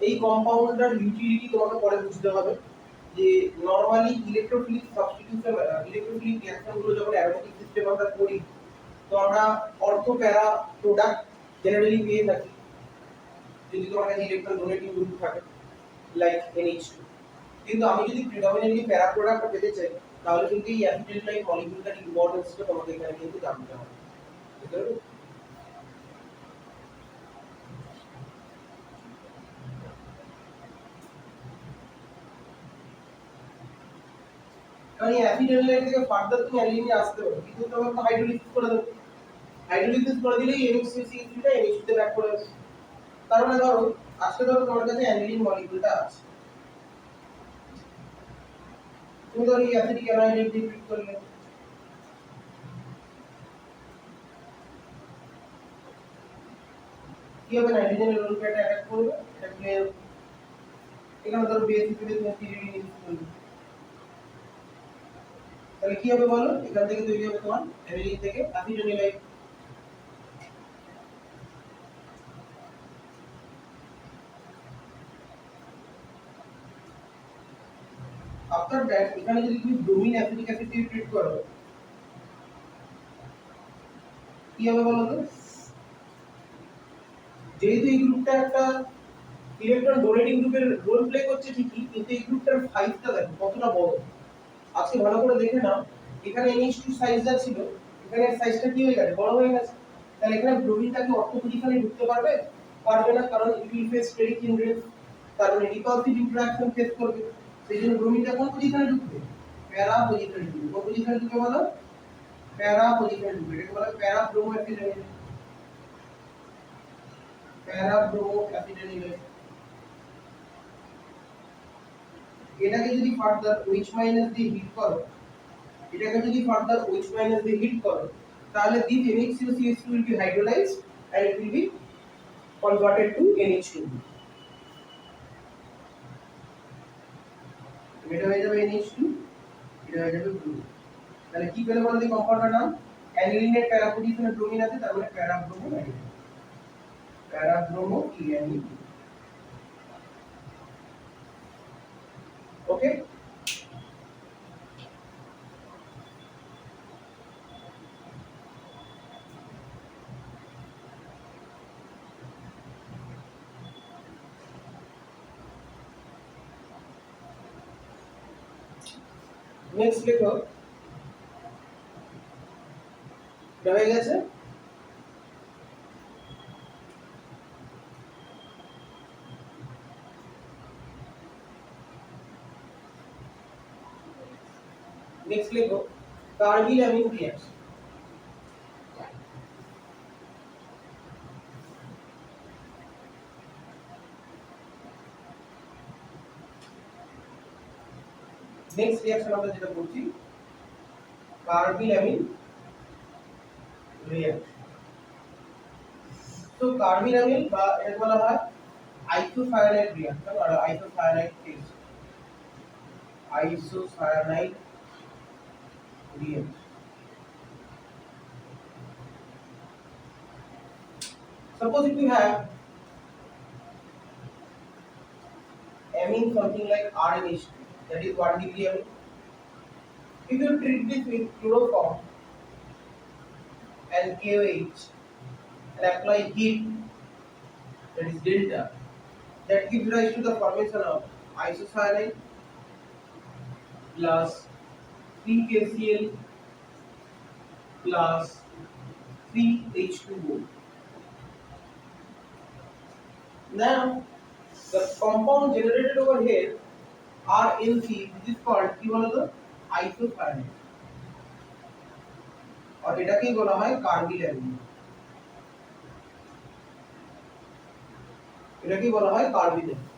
[SPEAKER 1] এই কম্পাউন্ডটার ইউটিলিটি তোমাকে পরে বুঝতে হবে যে নরমালি ইলেকট্রোফিলিক সাবস্টিটিউশন ইলেকট্রোফিলিক রিঅ্যাকশনগুলো যখন অ্যারোমেটিক সিস্টেম আমরা করি তো আমরা অর্থো প্যারা প্রোডাক্ট জেনারেলি পেয়ে থাকি যদি তোমার কাছে ইলেকট্রন ডোনেটিং গ্রুপ থাকে লাইক NH2। কিন্তু আমি যদি প্রিডমিনেন্টলি প্যারা প্রোডাক্ট পেতে চাই তাহলে কিন্তু এই অ্যাসিটাইল মলিকিউলটার ইম্পর্টেন্সটা তোমাকে এখানে কিন্তু জানতে হবে। বুঝতে পারলে? কারণ এই অ্যাসিটাইল থেকে ফার্দার তুমি অ্যালিনে আসতে পারো, কিন্তু তোমাকে হাইড্রোলিসিস করে দেবে। হাইড্রোলিসিস করে দিলেই NH3CH3টা NH2 তে ব্যাক করে আসবে। তার মানে ধরো আজকে ধরো তোমার কাছে অ্যানিলিন মলিকিউলটা আছে, তুমি ধরো এই অ্যাসিটিক অ্যানহাইড্রাইড দিয়ে ট্রিট করলে কি হবে? নাইট্রোজেনের লোন পেয়ারটা অ্যাটাক করবে, এটাকে এখানে ধরো বেস হিসেবে তুমি পিরিডিন ইউজ করবে, তাহলে কি হবে বলো? এখান থেকে তৈরি হবে তোমার অ্যানিলিন থেকে অ্যাসিটানিলাইন। আফটার দ্যাট এখানে যদি তুমি ব্রোমিন অ্যাসিটিক অ্যাসিড দিয়ে ট্রিট করো কি হবে বলো তো? যেহেতু এই গ্রুপটা একটা ইলেকট্রন ডোনেটিং গ্রুপের রোল প্লে করছে ঠিকই, কিন্তু এই গ্রুপটার সাইজটা দেখো কতটা বড়। আজকে ভালো করে দেখে নাও, এখানে NH2 সাইজটা ছিল, এখানে সাইজটা কি হয়ে গেছে? বড় হয়ে গেছে। তাহলে এখানে ব্রোমিনটা কি অর্থ পজিশনে ঢুকতে পারবে? পারবে না, কারণ it will face steric hindrance, তার মানে রিপালসিভ ইন্টারঅ্যাকশন ফেস করবে। সেই জন্য ব্রোমিনটা কোন পজিশনে ঢুকবে? প্যারা পজিশনে ঢুকবে। কোন পজিশনে ঢুকবে বলো? প্যারা পজিশনে ঢুকবে। এটাকে বলা হয় প্যারা ব্রোমো অ্যাসিটাইল, প্যারা ব্রোমো অ্যাসিটাইল। এটাকে যদি ফার্দার OH মাইনাস দিয়ে হিট করো, এটাকে যদি ফার্দার OH মাইনাস দিয়ে হিট করো তাহলে this NH2CH2 will be hydrolyzed and it will be converted to NH2। এটা হয়ে যাবে NH2, এটা হয়ে যাবে ব্রোমিন। তাহলে কি পেলে বলো এই কম্পাউন্ডের নাম? অ্যানিলিনের প্যারা পজিশনে ব্রোমিন আছে, তার মানে প্যারা ব্রোমো অ্যানিলিন, প্যারা ব্রোমো অ্যানিলিন। ওকে? নেক্সট লেখো, এটা হয়ে গেছে। নেক্সট লেখো কার্বিলামিন রিঅ্যাকশন। নেক্সট রিঅ্যাকশন আমরা যেটা বলছি কার্বিলামিন রিঅ্যাকশন। তো কার্বিলামিন বা এর বলা হয় আইসোসায়ানাইড রিঅ্যাকশন আর isocyanide test. Isocyanide reaction. Suppose if you have amine something like RNH2, that is 1 degree amine. If you treat this with chloroform and KOH and apply heat, that is delta, that gives rise to the formation of isocyanide plus 3KCl plus 3H2O. Now the compound generated over here RNC, which is called কি বলো তো isocyanide, और এটাকেই বলা হয় carbylamine. এটাকেই বলা হয় কার্বিলামিন।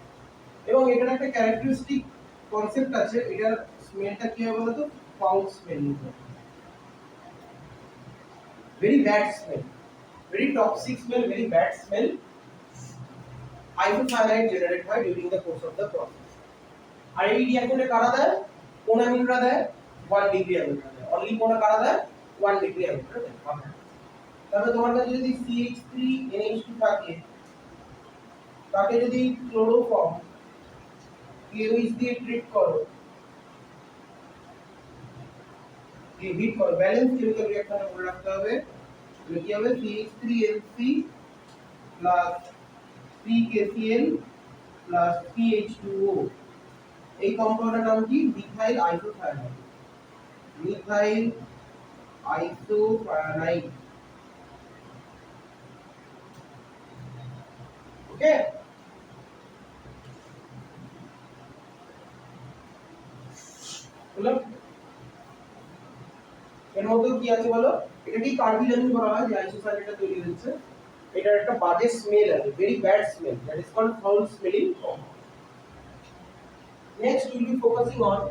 [SPEAKER 1] এবং এটার একটা ক্যারেক্টারিস্টিক কনসেপ্ট আছে, এটার স্মেলটা কি হবে বলো তো foul smell, very bad smell, very toxic smell, very bad smell. Isocyanide generate হয় during the course of the process. আর এই রিঅ্যাকশনে কারা দেয়? কোন অ্যামিনরা দেয়? 1 ডিগ্রি অ্যামিনরা দেয়। অনলি কোনটা কারা দেয়? 1 ডিগ্রি অ্যামিনরা দেয়। তাহলে তোমার কাছে যদি CH3NH2 থাকে, তাকে যদি ক্লোরোফর্ম KOH দিয়ে ট্রিট করো, দিয়ে হিট করো, ব্যালেন্স কেমিক্যাল রিঅ্যাকশনে মনে রাখতে হবে কি হবে CH3NC plus 3KCl plus 3H2O। এই কম্পাউন্ডের নাম কি? Methyl isocyanide. Methyl isocyanide. Okay, বলো এর মধ্যে কি আছে বলো? এটা কি কার্বিলামিন বলা হয় যে আইসোসায়ানাইডটা তৈরি হচ্ছে। এটার একটা বাজে স্মেল আছে, very bad smell, that is called foul smelling compound. Next we will be focusing on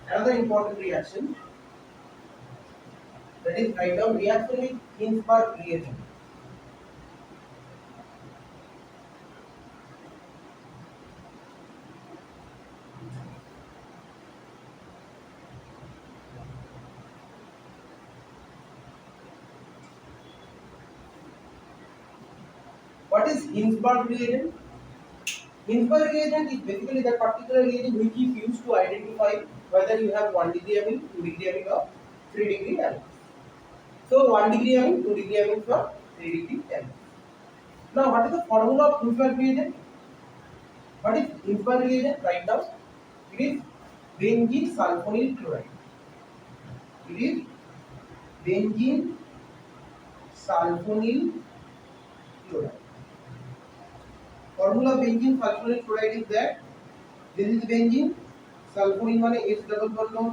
[SPEAKER 1] another important reaction, that is write down reaction with Ginsberg reagent. What is Ginsberg reagent? Ginsberg reagent is basically that particular reagent which is used to identify whether you have 1 degree amine, 2 degree amine or 3 degree amine. So 1 degree amine, 2 degree amine or 3 degree amine. Now what is the formula of Ginsberg reagent? What is Ginsberg reagent? Write down. It is benzene sulfonyl chloride. It is benzene sulfonyl chloride. Formula of benzene sulfonyl chloride is that this is benzene, sulfonyl মানে H double bond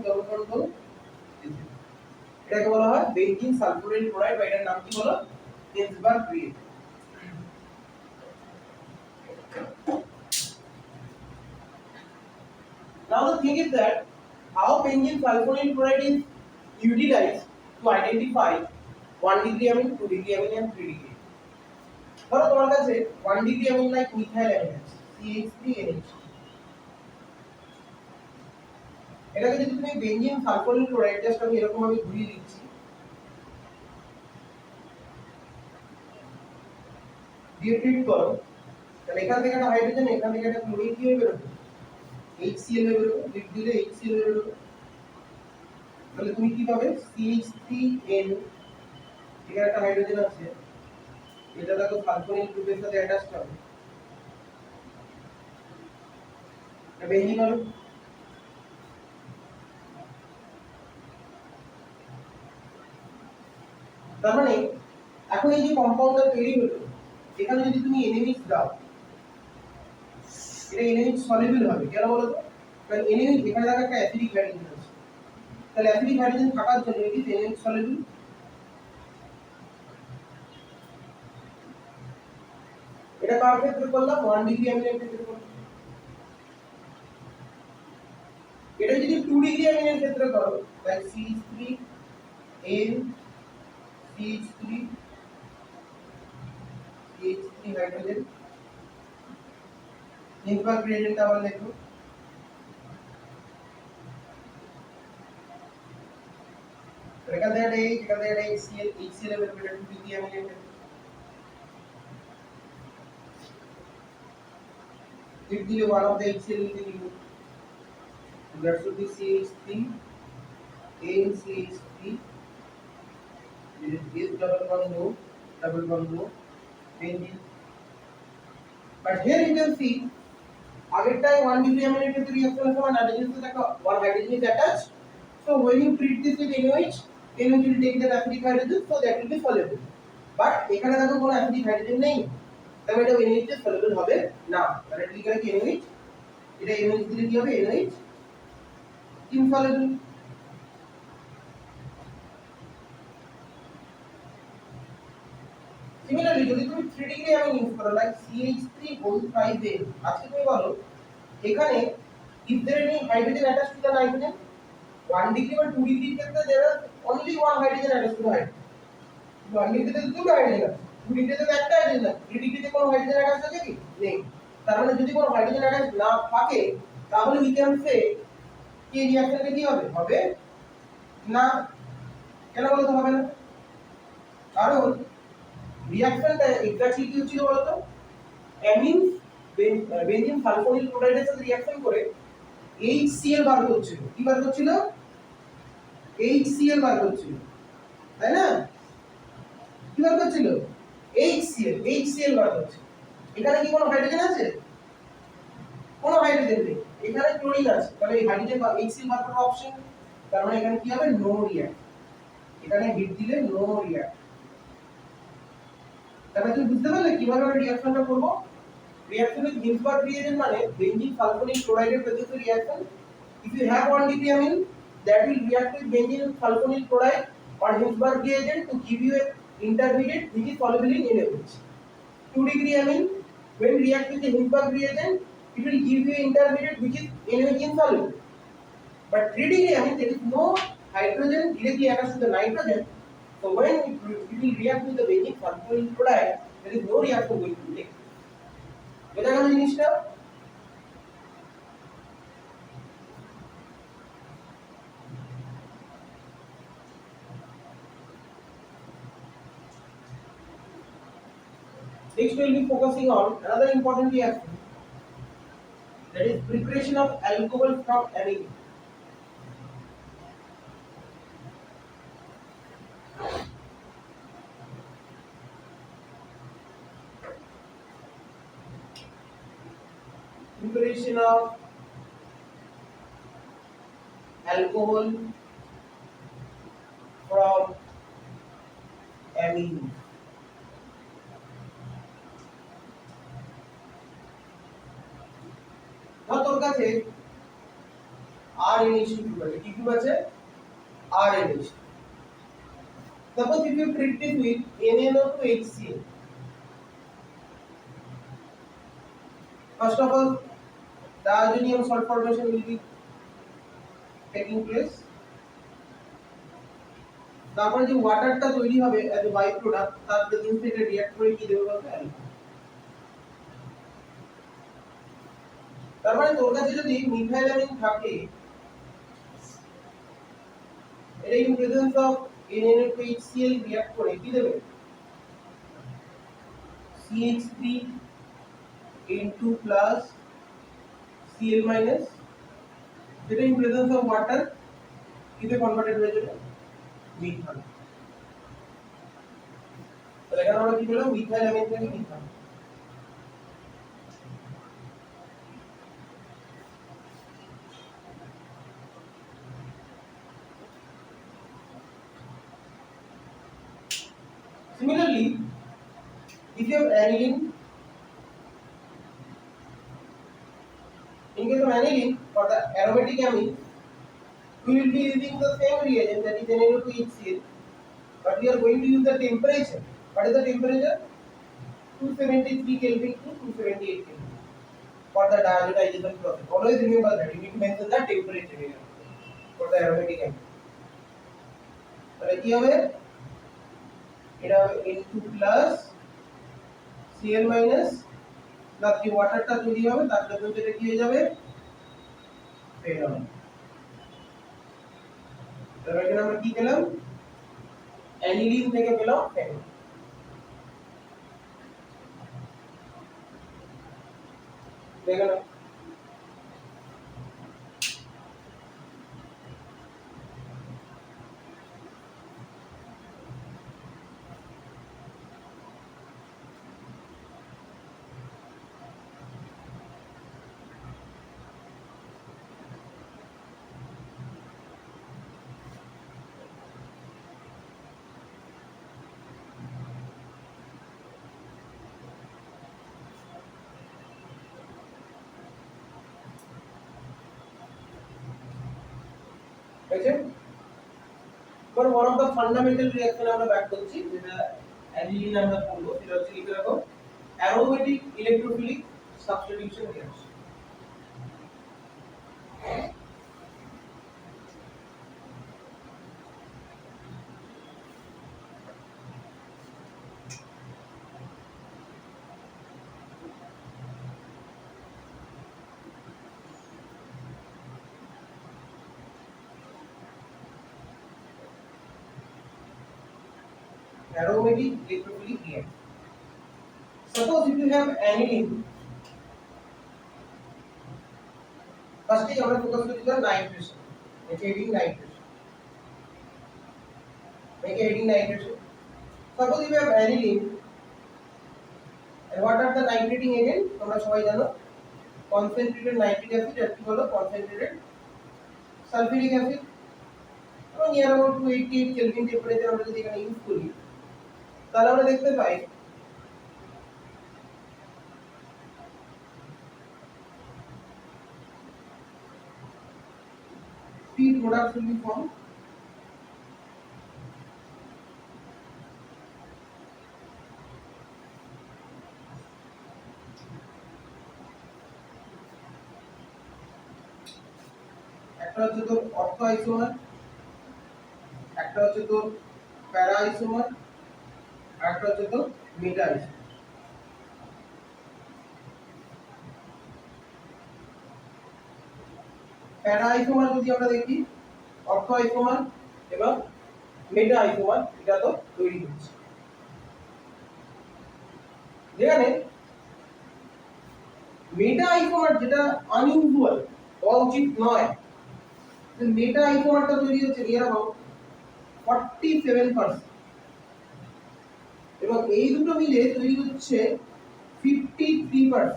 [SPEAKER 1] এটাকে বলা হয় benzene সালফোনিল chloride, বা এটার নাম কি বলো? Ginsberg reagent. Now the thing is that how benzene sulfonyl chloride is utilized to identify 1 degree amine, 2 degree amine and 3 degree. ধরো তোমার কাছে 1 degree amine like methyl amine আছে CH3NH, এটাকে যদি তুমি বেনজিন সালফোনিল ক্লোরাইড জাস্ট আমি এরকম ভাবে ঘুরিয়ে দিচ্ছি, দিয়ে ট্রিট করো, তাহলে এখান থেকে একটা হাইড্রোজেন, এখান থেকে একটা ক্লোরিন কি হয়ে বেরোবে? HCl হয়ে বেরোবে। লিখ দিলে HCl হয়ে বেরোবে। তাহলে তুমি কি পাবে? CH3N, এখানে একটা হাইড্রোজেন আছে, এটা দেখো সালফোনিল গ্রুপের সাথে অ্যাটাচড হবে, বেঞ্জিন হবে। তার মানে এখন এই যে কম্পাউন্ডটা তৈরি হলো, এখানে যদি তুমি এনএমএইচ দাও, এটা এনএমএইচ সলিউবল হবে। কেন বলো তো? কারণ এনএমএইচ এখানে দেখো একটা অ্যাসিডিক হাইড্রোজেন আছে, তাহলে অ্যাসিডিক হাইড্রোজেন থাকার জন্য এটি এনএমএইচ সলিউবল। এটা কার ক্ষেত্রে করলাম? 1 ডিগ্রি অ্যামিনের ক্ষেত্রে করলাম। এটা যদি 2 ডিগ্রি অ্যামিনের ক্ষেত্রে করো, তাহলে CH3 N CH3 CH3 hydrogen, হিন্সবার্গ gradient আবার দেখো। এখান থেকে এটা এখান থেকে এটা HCl HCl এর বেটা 2 ডিগ্রি অ্যামিনের ক্ষেত্রে if the one of the HCl will be removed, that should be CH3 NCH3, this double bond no benzene. But here you can see আগেরটায় 1 ডিগ্রি অ্যামিনের ক্ষেত্রে রিঅ্যাকশন সময় নাইট্রোজেন সাথে একটা 1 hydrogen is attached, so when you treat this with NaOH will take that acidic hydrogen, so that will be soluble. But এখানে দেখো কোনো acidic hydrogen নেই, তবে এটা NaOH এ soluble হবে না। তাহলে এটা লিখে রাখি NaOH, এটা NaOH দিলে কি হবে? NaOH insoluble। সিমিলারলি যদি তুমি 3 ডিগ্রি অ্যামিন ইউজ করো লাইক CH3O5N, আজকে তুমি বলো এখানে if there any hydrogen attached to the nitrogen, 1 degree or 2 degree ক্ষেত্রে there are only one hydrogen attached to the hydrogen, 1 degree তে দুটো হাইড্রোজেন আছে, 2 degree তে একটা হাইড্রোজেন আছে, 3 degree তে কোনো হাইড্রোজেন attached আছে কি? নেই। তার মানে যদি কোনো হাইড্রোজেন attached না থাকে তাহলে we can say কি রিঅ্যাকশনটা কি হবে? হবে না। কেন বলতে হবে না? কারণ রিঅ্যাকশনটা এক্স্যাক্টলি কি হচ্ছিল বলতো? অ্যামিন বেনজিন সালফোনিল ক্লোরাইডের সাথে রিঅ্যাকশন করে HCl বার করছিল। কি বার করছিল? HCl বার করছিল, তাই না? কি বার করছিল? HCl বার করছিল। এখানে কি কোনো হাইড্রোজেন আছে? কোনো হাইড্রোজেন নেই, এখানে ক্লোরিন আছে। তাহলে এই হাইড্রোজেন বা HCl বার করার অপশন, তার মানে এখানে কি হবে? No react. এখানে হিট দিলে নো রিঅ্যাক্ট। তাহলে তুমি বুঝতে পারলে কিভাবে আমরা রিঅ্যাকশনটা করব? Reaction with Ginsberg reagent মানে benzene sulfonyl chloride produce a reaction. If you have 1 degree amine, that will react with benzene sulfonyl chloride or Ginsberg reagent to give you a intermediate which is soluble in NaOH. 2 degree amine, when react with the Ginsberg reagent, it will give you an intermediate which is NaOH insoluble. But 3 degree amine, there is no hydrogen directly attached to the nitrogen, so when it will react with the benzene sulfonyl chloride, there is no reaction going to take. বোঝা গেল জিনিসটা? Next we will be focusing on another important reaction, that is preparation of alcohol from amine. Preparation of alcohol from amine. তোর কাছে RNH2 আছে, কি group আছে? RNH. Suppose if you treat it with NaNO2HCl, first of all diazonium salt formation will be taking place. তারপরে যে ওয়াটারটা তৈরি হবে as a by product, তার প্রেজেন্সে এটা রিঅ্যাক্ট করে কি দেবে বলতে? তার মানে তোর কাছে যদি মিথাইলামিন থাকে, এটা in presence of NaNO2HCl react করে কি দেবে? CH3N2 plus Cl minus, যেটা ইন প্রেজেন্স অফ ওয়াটার কিতে কনভার্টেড হয়ে যাবে? মিথান। তাহলে এখানে আমরা কি পেলাম? মিথাইলামিন থেকে methane. Similarly, if you have aniline, in case of aniline for the aromatic amine, we will be using the same reagent, that is NaO2HCl, but we are going to use the temperature. What is the temperature? 273 Kelvin to 278 Kelvin for the diazotization process. Always remember that you need to mention the temperature here for the aromatic amine. তাহলে কি হবে? এটা N2 plus Cl minus plus যে ওয়াটারটা তৈরি হবে তার জন্য যেটা কি হয়ে যাবে? ফেনল। তাহলে এখানে আমরা কি পেলাম? অ্যানিলিন থেকে পেলাম ফেনল। দেখো না, ঠিক আছে? এবার one of the fundamental reaction আমরা ব্যাক করছি, যেটা অ্যানিলিন আমরা পড়বো, সেটা হচ্ছে লিখে রাখো aromatic electrophilic substitution reaction. Aromatic electrophilic reaction. Suppose if you have aniline, firstly আমরা ফোকাস করছি the nitration, make heading nitration, make heading nitration. Suppose if you have aniline, and what are the nitrating agent? তোমরা সবাই জানো, concentrated nitric acid আর কি হলো concentrated sulfuric acid, এবং near about 288 Kelvin temperature আমরা যদি এখানে ইউজ করি, তাহলে আমরা দেখতে পাই three products will be formed. একটা হচ্ছে তোর অর্থো আইসোমার, একটা হচ্ছে তোর প্যারা আইসোমার, আর একটা হচ্ছে তোর মেটা আইসোমার। প্যারা আইসোমার যদি আমরা দেখি, অর্থো আইসোমার এবং মেটা আইসোমার এটা তো তৈরি হচ্ছে, যেখানে মেটা আইসোমার যেটা আনইউজুয়াল হওয়া উচিত নয়, মেটা আইসোমারটা তৈরি হচ্ছে নিয়ার অ্যাবাউট 47%, এবং এই দুটো মিলে তৈরি হচ্ছে 53%।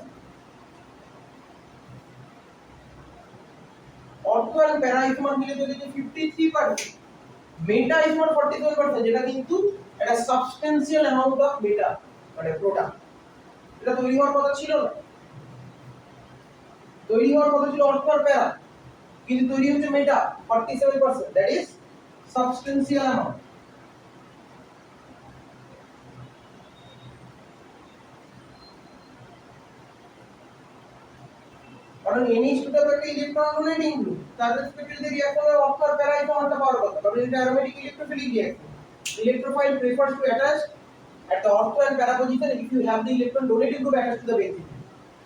[SPEAKER 1] অর্থো আর প্যারা আইসোমার মিলে তৈরি হচ্ছে 53%, মেটা আইসোমার 47%, যেটা কিন্তু একটা সাবস্টেন্সিয়াল অ্যামাউন্ট অফ মেটা মানে প্রোডাক্ট। এটা তৈরি হওয়ার কথা ছিল না, তৈরি হওয়ার কথা ছিল অর্থো আর প্যারা, কিন্তু তৈরি হচ্ছে মেটা 47%, দ্যাট ইজ সাবস্টেন্সিয়াল অ্যামাউন্ট। কারণ NH2 টা তো একটা ইলেকট্রন ডোনেটিং গ্রুপ, তার রেসপেক্টিভ যে রিঅ্যাকশনে অর্থো আর প্যারা আইসোমারটা পাওয়ার কথা, কারণ এটা aromatic electrophilic reaction. Electrophile prefers to attach at the ortho and para position if you have the electron donating group attached to the benzene.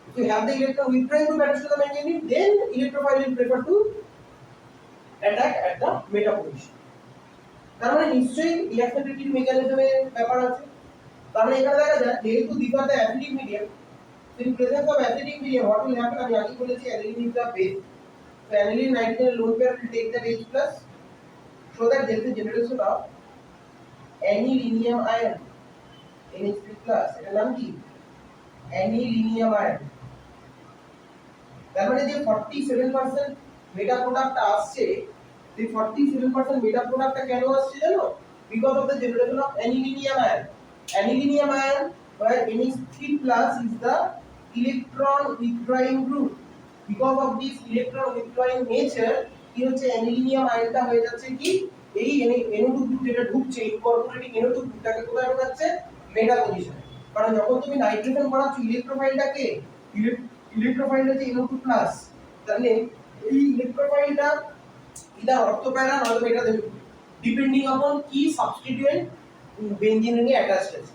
[SPEAKER 1] If you have the electron withdrawing group attached to the benzene, then electrophile will prefer to attack at the meta position. তার মানে নিশ্চয়ই electrostatic মেকানিজমের ব্যাপার আছে। তার মানে এখানে দেখা যায় যেহেতু these are the acidic medium, in presence of acidic medium what will happen, আমি আগে বলেছি aniline is the base, so aniline nitrogen lone pair will take the H plus, so that there is a generation of anilinium ion NH3 plus, এটার নাম কি? anilinium ion। তার মানে যে 47% মেটা প্রোডাক্টটা আসছে, এই 47% মেটা প্রোডাক্টটা কেন আসছে জানো? Because of the generation of anilinium ion। Anilinium ion where NH3 plus is the electron withdrawing group. Because of this electron withdrawing nature কি হচ্ছে অ্যানিলিনিয়াম আয়নটা হয়ে যাচ্ছে কি এই NO2 গ্রুপ যেটা ঢুকছে ইনকর্পোরেটিং NO2 গ্রুপটাকে কোথায় ঢোকাচ্ছে মেটা পজিশনে। কারণ যখন তুমি নাইট্রোজেন বাড়াচ্ছ ইলেকট্রোফাইলটাকে ইলেকট্রোফাইলটা যে NO2 প্লাস তাহলে এই ইলেকট্রোফাইলটা ইদার অর্থো প্যারা নয়তো মেটা দেবে ডিপেন্ডিং অন কি সাবস্টিটিউয়েন্ট বেঞ্জিন রিংয়ে অ্যাটাচড আছে।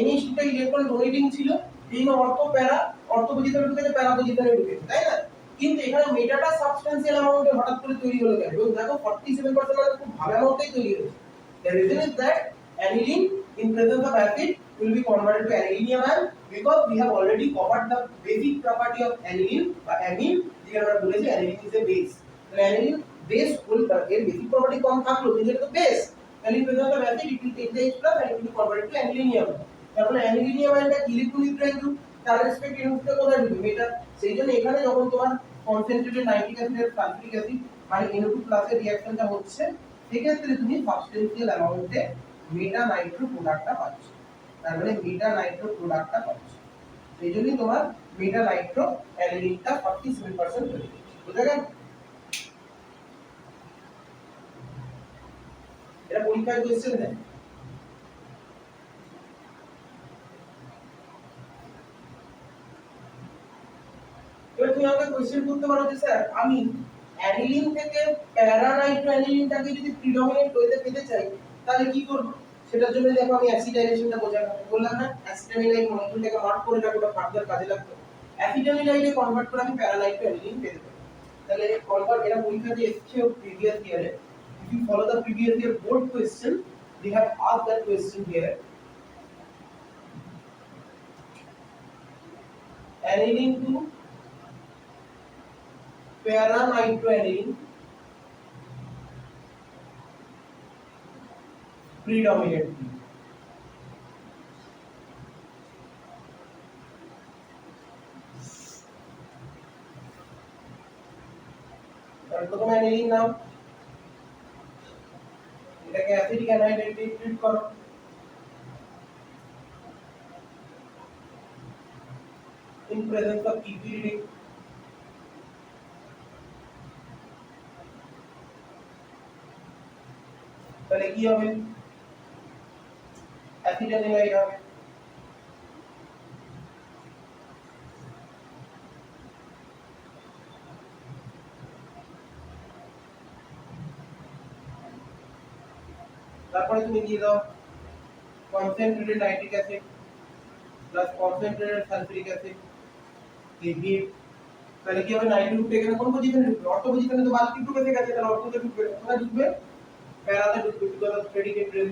[SPEAKER 1] NH2 টা ইলেকট্রন ডোনেটিং ছিল এই অর্থো প্যারা অর্থো পজিশনে ঢুকেছে প্যারা পজিশনে ঢুকেছে তাই না। কিন্তু এখানে মেটাটা সাবস্টেন্সিয়াল অ্যামাউন্টে হঠাৎ করে তৈরি হলো কেন এবং দেখো 47% মানে খুব ভালো অ্যামাউন্টেই তৈরি হয়েছে। The reason is that aniline in presence of acid will be converted to anilinium ion because we have already covered the basic property of aniline বা amine যেটা আমরা বলেছি aniline is a base। তাহলে aniline base will এর basic property কম থাকলো কিন্তু এটা তো base তাহলে in presence of acid it will take the H plus and it will be converted to anilinium ion। তারপরে anilinium ion টা ইলেকট্রন উইথড্রয়িং গ্রুপ তার রেসপেক্ট ইউনিটটা কোথায় ঢুকবে মেটা সেইজন্য এখানে যখন তোমার কনসেন্ট্রেটেড নাইট্রিক অ্যাসিড আর সালফিউরিক অ্যাসিড মানে NO2 প্লাসের রিঅ্যাকশনটা হচ্ছে সেক্ষেত্রে তুমি সাবস্টেন্সিয়াল অ্যামাউন্টে মেটা নাইট্রো প্রোডাক্টটা পাচ্ছ। তার মানে মেটা নাইট্রো প্রোডাক্টটা পাচ্ছ সেইজন্যই তোমার মেটা নাইট্রো অ্যানিলিনটা 47% হয়ে গেছে। বুঝা গেল? এটা পরীক্ষায় কোশ্চেন দেয়। এবার তুমি আমাকে কোশ্চেন করতে পারো যে স্যার আমি অ্যানিলিন থেকে প্যারা নাইট্রো অ্যানিলিনটাকে যদি প্রিডমিনেন্ট ওয়েতে পেতে চাই তাহলে কি করব? সেটার জন্য দেখো আমি অ্যাসিডাইলেশনটা বললাম না অ্যাসিটামিলাইন মলিকিউলটাকে মার্ক করে রাখো ওটা ফার্দার কাজে লাগবে। অ্যাসিটামিলাইনে কনভার্ট করে আমি প্যারা নাইট্রো অ্যানিলিন পেতে পারি। তাহলে কনভার্ট এরা পরীক্ষাতে এসেছে প্রিভিয়াস ইয়ারে। If you follow the previous year board question they have asked that question here aniline to para nitroaniline predominantly প্রথমে অ্যানিলিন নাম এটাকে অ্যাসিডিক অ্যানাহাইড্রেট দিয়ে ট্রিট করো in presence of equilibrium তাহলে কি হবে অ্যাসিটামিলাইন হবে তারপরে তুমি দিয়ে দাও concentrated nitric acid plus concentrated sulphuric acid lipid তাহলে কি হবে নাইট্রিক গ্রুপ এখানে কোন পজিশনে ঢুকবে অর্থ পজিশনে তো বালকি গ্রুপে থেকে আছে তাহলে অর্থতে ঢুকবে কোথায় ঢুকবে প্যারাতে ঢুকবে because of predicate ring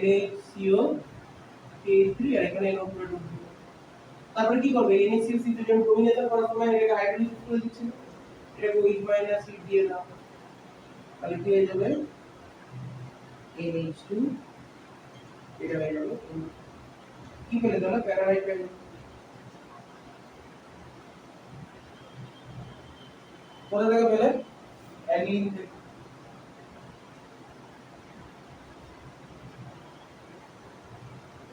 [SPEAKER 1] NaCO K3 আর এখানে NO2 ঢুকবে তারপরে কি করবে NaCO C3 যখন ডোমিনেশন করার সময় এটাকে হাইড্রোলিসিস করে দিচ্ছে এটাকে উইথ মাইনাস হিট দিয়ে দাও তাহলে কি হয়ে যাবে NH2 এটা হয়ে যাবে কি পেলে তাহলে প্যারানাইট পেলে কোথা থেকে পেলে অ্যানিলিন থেকে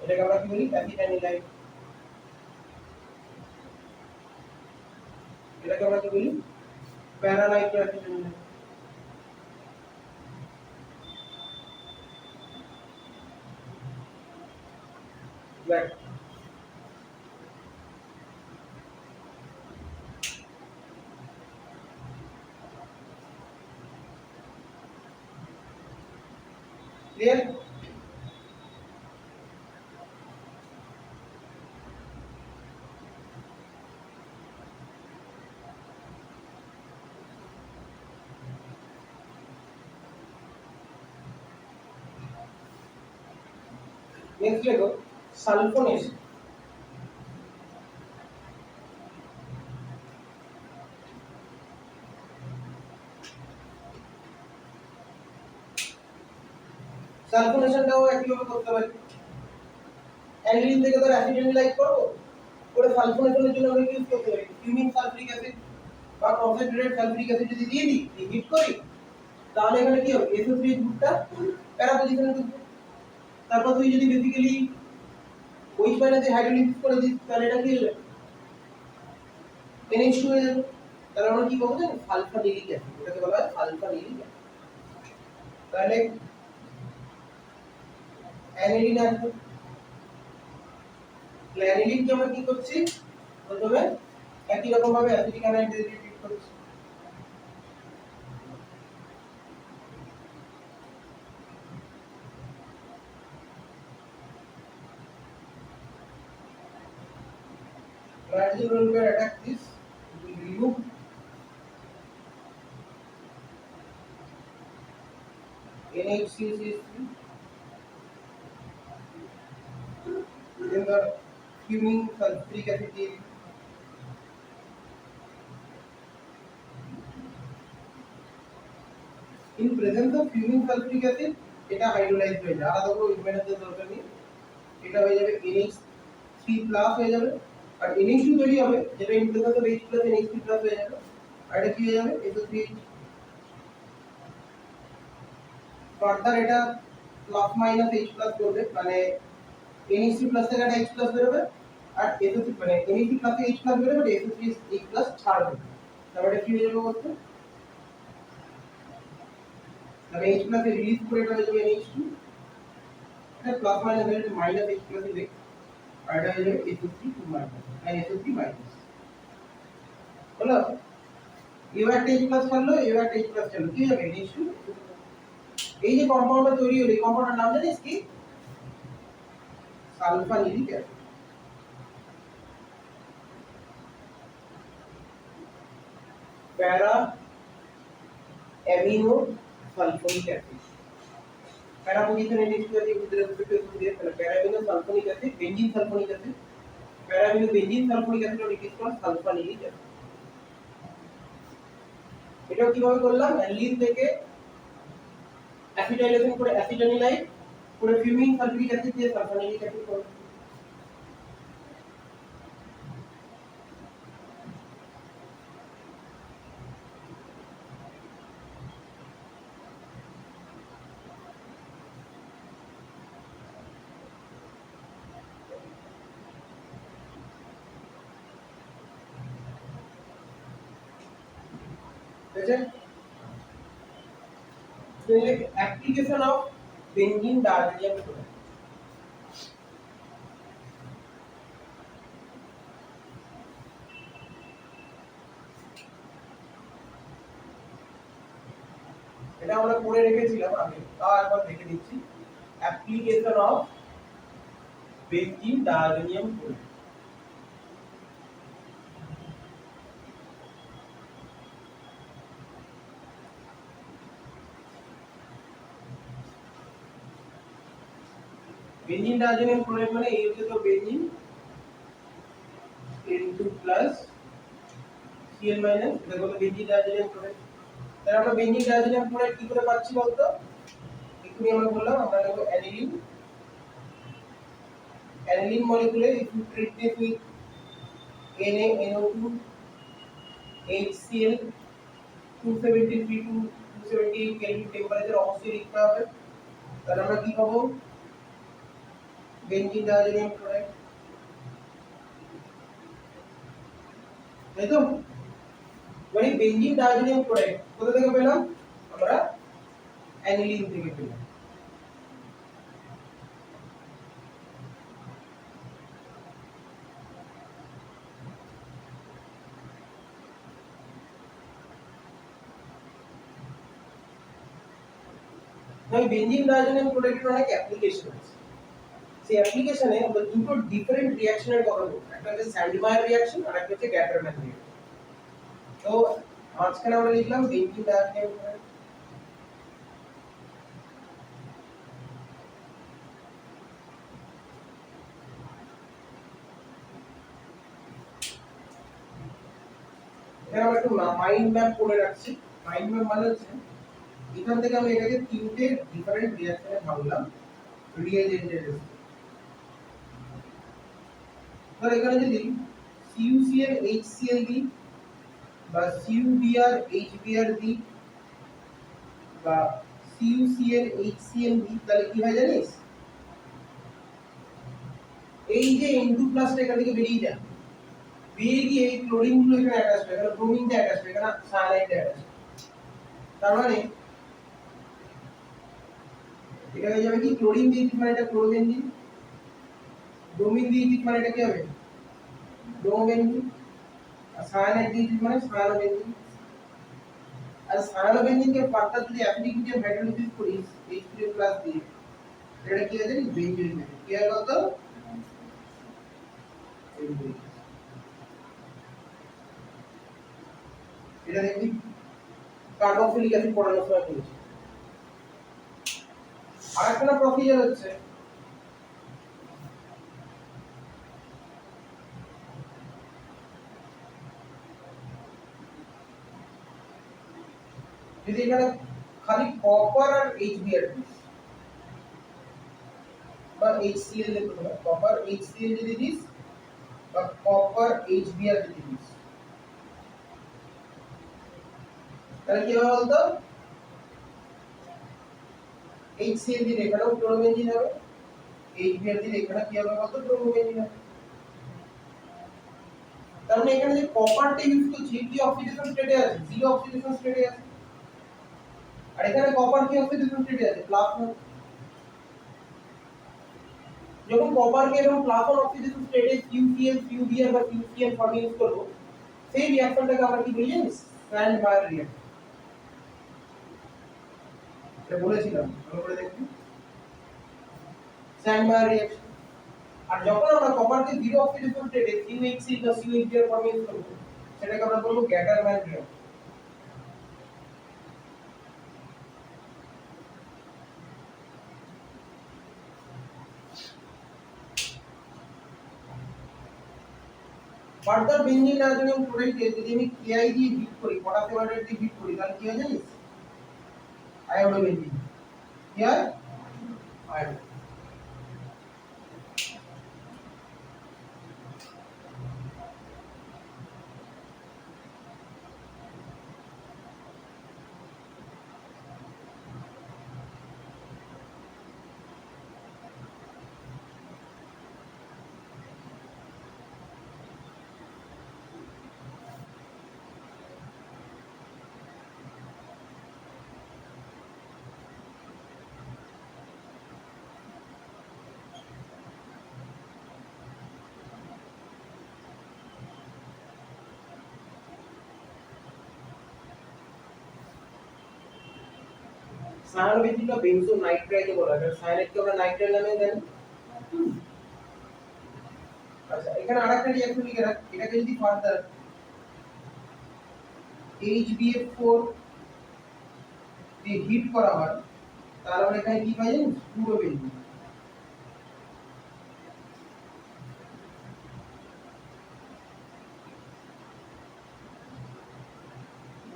[SPEAKER 1] এটাকে আমরা কি বলি অ্যাসিটামিলাইন এটাকে আমরা কি বলি প্যারানাইট্রো অ্যাসিটামিলাইন Right. Clear? Next লেখো সালফোনেশন সালফোনেশনটাও একইভাবে করতে পারি অ্যানিলিন থেকে তো অ্যাসিটামিলাইন করব করে সালফোনেশনের জন্য আমরা ইউজ করতে পারি ফিউমিক সালফিউরিক অ্যাসিড বা কনসেন্ট্রেটেড সালফিউরিক অ্যাসিড যদি দিয়ে দিই হিট করি তাহলে এখানে কি হবে SO3 গ্রুপটা প্যারা পজিশনে ঢুকবে তারপর তুই যদি বেসিক্যালি OH মাইনাসে হাইড্রোলিসিস করে দিস তাহলে এটা কি হয়ে যাবে NH2 হয়ে যাবে। তাহলে আমরা কি পাবো জানেন সালফানিলিক অ্যাসিড, এটাকে বলা হয় সালফানিলিক অ্যাসিড। তাহলে অ্যানিলিন আসবে, অ্যানিলিন কে আমরা কি করছি প্রথমে একই রকম ভাবে অ্যাসিটিক অ্যানাইড দিয়ে ট্রিট করছি। Nitrogen will attack this, it will remove NHCCH3, then the fuming sulfuric acid will in presence of fuming sulfuric acid এটা হাইড্রোলাইজ হয়ে যায়, আলাদা করে ইনভেন্টের দরকার নেই, এটা হয়ে যাবে NH3+ হয়ে যাবে, আর NH2 তৈরি হবে যেটা in presence of H+ NH3+ হয়ে যাবে, আর এটা কি হয়ে যাবে SO3। ফার্দার এটা প্লাস মাইনাস H+ করবে, মানে NH3+ থেকে একটা H+ বেরোবে, আর SO3 মানে NH3+ থেকে H+ বেরোবে, বাট SO3 H+ ছাড়বে, তারপরে কি হয়ে যাবে বলতো, তাহলে H+ এ রিলিজ করে এটা হয়ে যাবে NH2, এটা প্লাস মাইনাস হয়ে যাবে মাইনাস H+ দিলে, আর এটা হয়ে যাবে SO3 মাইনাস, আর SO3 মাইনাস হলো। এও একটা H+ ছাড়লো, এও একটা H+ ছাড়লো, কি হবে NH2। এই যে কম্পাউন্ডটা তৈরি হলো, এই কম্পাউন্ডের নাম জানিস কি, sulphanilic acid. Para amino sulphonic acid, para position NH2 আছে উইথ রেসপেক্ট টু দিস, তাহলে para amino sulphonic acid, benzene sulphonic acid, para amino benzene sulphonic acid আর it is called sulphanilic acid. এটাও কিভাবে করলাম, অ্যালিন থেকে অ্যাসিটাইলেশন করে অ্যাসিটানিলাইট করে ফিউমিং sulphuric acid দিয়ে সালফানিলিক অ্যাসিড করব। Application of benzene diazonium chloride. এটা আমরা পড়ে রেখেছিলাম আগে, তাও একবার দেখে দিচ্ছি। Application of benzene diazonium chloride. Benzene diazonium chloride মানে এই হচ্ছে তো বেনজিন N2+ Cl- এটা হলো বেনজিন ডায়াজোনিয়াম ক্লোরাইড। তাহলে আমরা বেনজিন ডায়াজোনিয়াম ক্লোরাইড কি করে পাচ্ছি বলতো, এক্ষুনি আমরা বললাম আমরা নেব aniline. Aniline molecule, if you treat this with NaNO2 HCl 273 to 278 Kelvin temperature অবশ্যই লিখতে হবে, তাহলে আমরা কি পাবো বেনজিন ডায়াজোনিয়াম ক্লোরাইড, তাই তো। মানে বেনজিন ডায়াজোনিয়াম ক্লোরাইড কোথা থেকে পেলাম, আমরা অ্যানিলিন থেকে পেলাম। তাই বেনজিন ডায়াজোনিয়াম ক্লোরাইডের অনেক অ্যাপ্লিকেশন আছে, সেই অ্যাপ্লিকেশনে আমরা দুটো ডিফারেন্ট রিঅ্যাকশনের কথা বলবো, একটা হচ্ছে স্যান্ডমায়ার রিঅ্যাকশন আর একটা হচ্ছে গ্যাটারম্যান রিঅ্যাকশন। তো মাঝখানে আমরা লিখলাম বেনজিন ডায়াজোনিয়াম ক্লোরাইড। এখানে আমরা একটু মাইন্ড ম্যাপ করে রাখছি। মাইন্ড ম্যাপ মানে হচ্ছে এখান থেকে আমি এটাকে তিনটে ডিফারেন্ট রিঅ্যাকশনে ভাঙলাম রিএজেন্টের। ধর এখানে যদি CuCl HCl দিই বা CuBr HBr দিই বা CuCl HCl দিই, তাহলে কি হয় জানিস, এই যে N2 প্লাসটা এখান থেকে বেরিয়ে যায়, বেরিয়ে গিয়ে এই ক্লোরিন গুলো এখানে অ্যাটাচ হবে, এখানে ব্রোমিন টা অ্যাটাচ হবে, এখানে সায়ানাইড টা অ্যাটাচ হবে। তার মানে এটা হয়ে যাবে কি ক্লোরিন দিয়ে মানে এটা ক্লোরোবেনজিন, ব্রোমিন দিয়ে মানে এটা কি হবে ব্রোমোবেনজিন, আর সায়ানাইড দিয়ে মানে সায়ানোবেনজিন। আর সায়ানোবেনজিনকে ফার্দার যদি অ্যাসিডিক হাইড্রোলাইসিস করি H3+ দিয়ে, এটা কি হয় জানিস বেনজোইক অ্যাসিড। কি হয় বলতো? এটা দেখবি কার্বক্সিলিক অ্যাসিড পড়ানোর সময় পড়েছি। আরেকটা প্রসিজার হচ্ছে যদি এখানে খালি কপার আর HBr বা HCl এর কথা, কপার HCl যদি দিস বা কপার HBr যদি দিস, তাহলে কি হবে বলতো? HCl দিয়ে এখানেও ক্লোরোবেনজিন হবে, HBr দিয়ে এখানে কি হবে বলতো? ব্রোমোবেনজিন হবে। তার মানে এখানে যে কপারটা ইউজ করছি কি অক্সিডেশন স্টেটে আছে? জিরো অক্সিডেশন স্টেটে আছে। আর এখানে কপার কি অক্সিডেশন স্টেটে আছে? Plus one. যখন কপারকে এরকম প্লাস ওয়ান অক্সিডেশন স্টেটে QCl, QBr বা QCl ফর্মে ইউজ করব, সেই রিঅ্যাকশনটাকে আমরা কি বলি জানিস? স্যান্ডমায়ার রিঅ্যাকশন। এটা বলেছিলাম, ভালো করে দেখুন, স্যান্ডমায়ার রিঅ্যাকশন। আর যখন আমরা কপারকে জিরো অক্সিডেশন স্টেটে QHC বা QHBr ফর্মে ইউজ করব, সেটাকে আমরা বলবো গ্যাটারম্যান রিঅ্যাকশন। ফার্দার বেঞ্জিন নাইট্রোজেন ক্লোরাইডকে যদি আমি Ki দিয়ে হিট করি, পটাশিয়াম আয়োডাইড দিয়ে হিট করি, তাহলে কি হয় জানিস? আয়োডোবেঞ্জিন। কি হয়? আয়োডো। সায়ানোবেঞ্জিনটা বেনজোনাইট্রাইডে বলা হয়, সায়ানাইডকে আমরা নাইট্রাইল নামে জানি। আচ্ছা, এখানে আরেকটা রিঅ্যাকশন লিখে রাখ, এটাকে যদি ফার্দার HBF4 দিয়ে হিট করা হয়, তাহলে আমরা এখানে কি পাই জানিস? ফ্লুরোবেনজিন।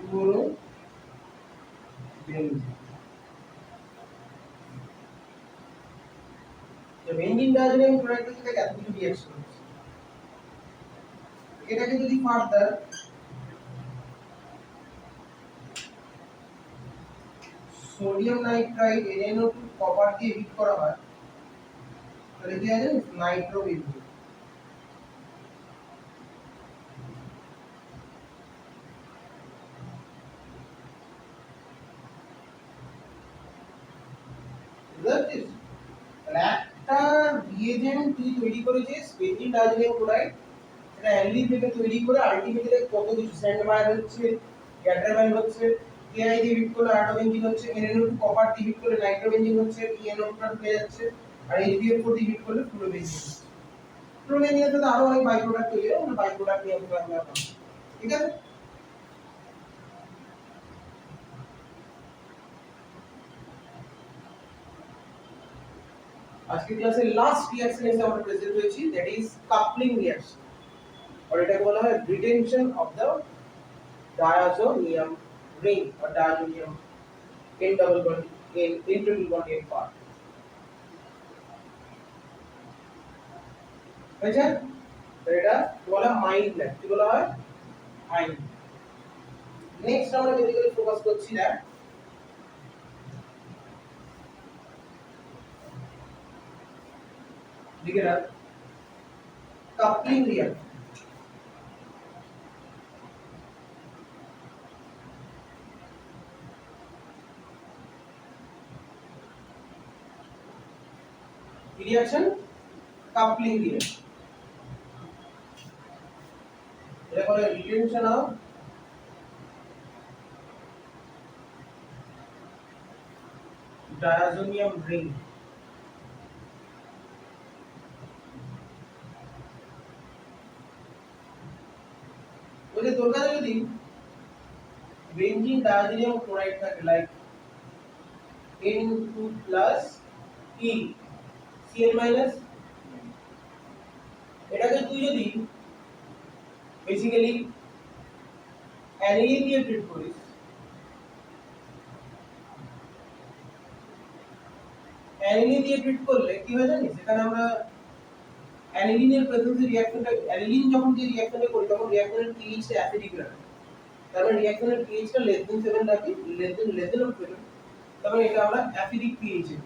[SPEAKER 1] ফ্লুরোবেনজিন। তো বেনজিন ডাইজোনিয়াম ক্লোরাইডের সাথে এত কিছু রিঅ্যাকশন হচ্ছে। এটাকে যদি further sodium nitride NaNO2 copper দিয়ে হিট করা হয়, তাহলে কি হয় জানিস? নাইট্রোবেনজিন। বুঝতে তাহলে একটা রিএজেন্ট তুই তৈরি করেছিস বেনজিন ডাইজোনিয়াম ক্লোরাইড, এটা অ্যালডিন থেকে তৈরি করে আলটিমেটলি কত কিছু স্যান্ডমায়ার হচ্ছে, গ্যাটারম্যান হচ্ছে, Ki দিয়ে হিট করলে আয়োডোবেনজিন হচ্ছে, NaNO2 কপার দিয়ে হিট করলে নাইট্রোবেনজিন হচ্ছে, EnO2 ঢুকে যাচ্ছে, আর HBF4 দিয়ে হিট করলে ফ্লুরোবেনজিন হচ্ছে। ফ্লুরোবেনজিনের সাথে আরো অনেক বাই প্রোডাক্ট তৈরি হয়, আমরা বাই প্রোডাক্ট নিয়ে আমরা ঠিক আছে। আজকে ক্লাসের লাস্ট রিঅ্যাকশন এসে আমরা প্রেজেন্ট হয়েছি, দ্যাট ইজ কাপলিং রিঅ্যাকশন, আর এটাকে বলা হয় retention of the diazonium ring or diazonium in double bond in triple bond in part. বুঝছেন? তো এটা বলা হয় মাইন্ড ল্যাব, কি বলা হয়? মাইন্ড। নেক্সট আমরা বেসিক্যালি ফোকাস করছি না লিখে রাখ coupling reaction. Reaction coupling reaction. এটা বলে retention of diazonium ring. ওই তোর কাছে যদি বেঞ্জিন ডায়াজোনিয়াম ক্লোরাইড থাকে like N2 plus E Cl minus, এটাকে তুই যদি বেসিক্যালি অ্যানিলিন দিয়ে ট্রিট করিস, অ্যানিলিন দিয়ে ট্রিট করলে কি হয় জানিস, এখানে আমরা অ্যানিলিনের প্রেজেন্সে রিঅ্যাকশনটা, অ্যানিলিন যখন যে রিঅ্যাকশনটা করি তখন রিঅ্যাকশনের pH টা অ্যাসিডিক রাখে, তার মানে রিঅ্যাকশনের pH টা less than 7 রাখি, less than of 7, তার মানে এটা আমরা অ্যাসিডিক pH এ,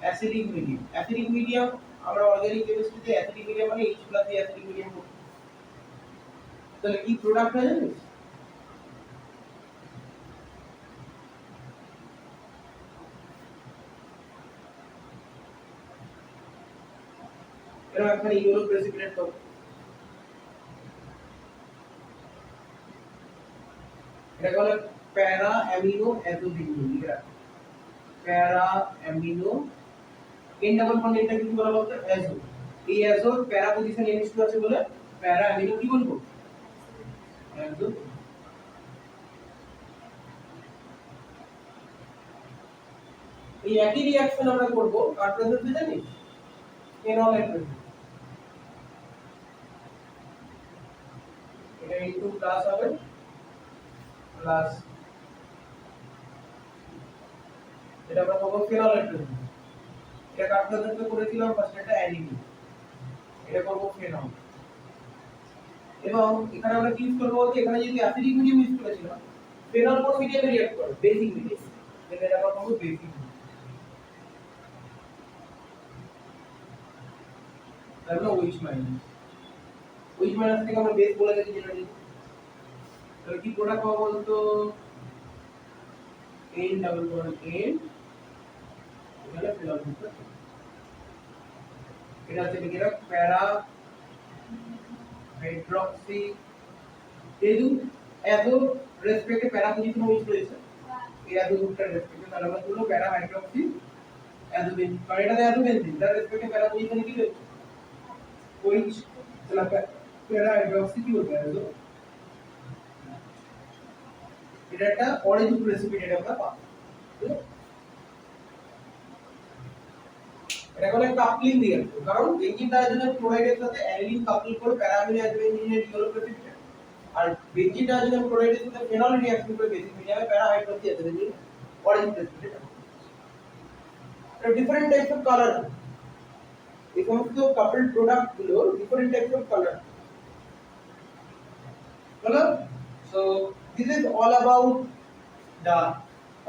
[SPEAKER 1] অ্যাসিডিক মিডিয়াম, অ্যাসিডিক মিডিয়াম আমরা অর্গানিক কেমিস্ট্রিতে অ্যাসিডিক মিডিয়াম মানে H+ দিয়ে অ্যাসিডিক মিডিয়াম করি। তাহলে কি প্রোডাক্ট হয় জানিস, এরকম একটা ইউরো প্রেসিপিটেট করব, এটা বলে প্যারা অ্যামিনো অ্যাজোবিউটিন, প্যারা অ্যামিনো এন ডাবল বন্ড, এটা কি বলা বলতো অ্যাজো, এই অ্যাজোর প্যারা পজিশন NH2 আছে বলে প্যারা অ্যামিনো কি বলবো অ্যাজো। এই একই রিঅ্যাকশন আমরা করব কার প্রেজেন্সে জানিস, ফেনল এর প্রেজেন্সে, এটা N2 প্লাস হবে প্লাস এটা আমরা করব ফেনল এর প্রেজেন্সে, এটা কার প্রেজেন্সে করেছিলাম ফার্স্ট, এটা অ্যানিলিন, এটা করব ফেনল, এবং এখানে আমরা কি ইউজ করব বলতে এখানে যদি অ্যাসিডিক মিডিয়াম ইউজ করেছিলাম, ফেনল কোন মিডিয়ামে রিঅ্যাক্ট করে বেসিক মিডিয়াম, তাহলে এটা আমরা করব বেসিক, তাহলে OH মাইনাস, OH মাইনাস থেকে আমরা বেস বলে দিয়েছি যেটা, তাহলে কি প্রোডাক্ট পাবো বলতো N ডাবল বন্ড N, এখানে ফেনল গ্রুপ, এটা হচ্ছে কি এর প্যারা হাইড্রক্সি, এই দু এতো রেসপেক্টে প্যারা পজিশন ইউজ করেছে, এই এতো গ্রুপটার রেসপেক্টে, তাহলে আমরা বলবো প্যারা হাইড্রক্সি অ্যাজোবেন, কারণ এটা অ্যাজোবেনজিন, তার রেসপেক্টে প্যারা পজিশন কি রয়েছে OH, তাহলে প্যারা হাইড্রক্সি কি হবে অ্যাজো, এটা একটা অরেঞ্জ প্রেসিপিটেট আমরা পাবো, এটা বলে কাপলিং রিঅ্যাকশন, কারণ বেঞ্জিন ডায়াজোনিয়াম ক্লোরাইডের সাথে অ্যানিলিন কাপল করে প্যারা অ্যামিনো অ্যাজোবেনজিনের ইউরো প্রেসিপিটেট, আর বেঞ্জিন ডায়াজোনিয়াম ক্লোরাইডের সাথে ফেনল রিঅ্যাকশন করে বেসিক মিডিয়ামে para hydroxy azobenzene orange precipitate. Different types of colour, এই সমস্ত কাপল প্রোডাক্ট গুলো ডিফারেন্ট টাইপস অফ কালার, হলো। So this is all about the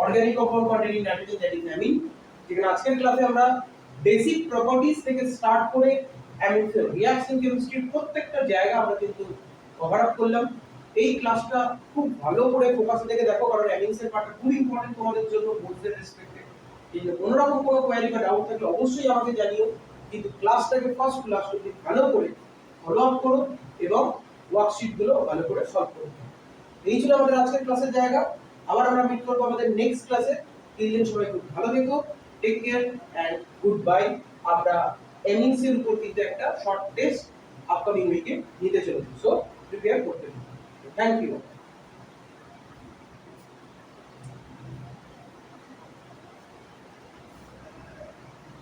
[SPEAKER 1] organic compound containing nitrogen, that is amine, যেখানে আজকের ক্লাসে আমরা বেসিক প্রপার্টিজ থেকে স্টার্ট করে অ্যামিনস রিঅ্যাকশন কেমিস্ট্রির প্রত্যেকটা জায়গা আমরা কিন্তু কভার আপ করলাম। এই ক্লাসটা খুব ভালো করে ফোকাস থেকে দেখো, কারণ অ্যামিনস এর পার্টটা খুব ইম্পর্টেন্ট তোমাদের জন্য বোর্ডের রেসপেক্টে। এই যে কোনো রকম কোনো কোয়েরি বা ডাউট থাকলে অবশ্যই আমাকে জানিও, কিন্তু ক্লাসটাকে ফার্স্ট ক্লাস যদি ভালো করে ফলো আপ করো এবং ওয়ার্কশিট গুলো ভালো করে সলভ করো। এই ছিল আমাদের আজকের ক্লাসের জায়গা, আবার আমরা মিট করবো আমাদের নেক্সট ক্লাসে। তিনজন সবাই খুব ভালো থেকো, take care and good bye. আমরা এমএনসি এর উপর কিন্তু একটা শর্ট টেস্ট আপকামিং উইকে নিতে চলেছি, সো প্রিপেয়ার করতে থাকুন। Thank you.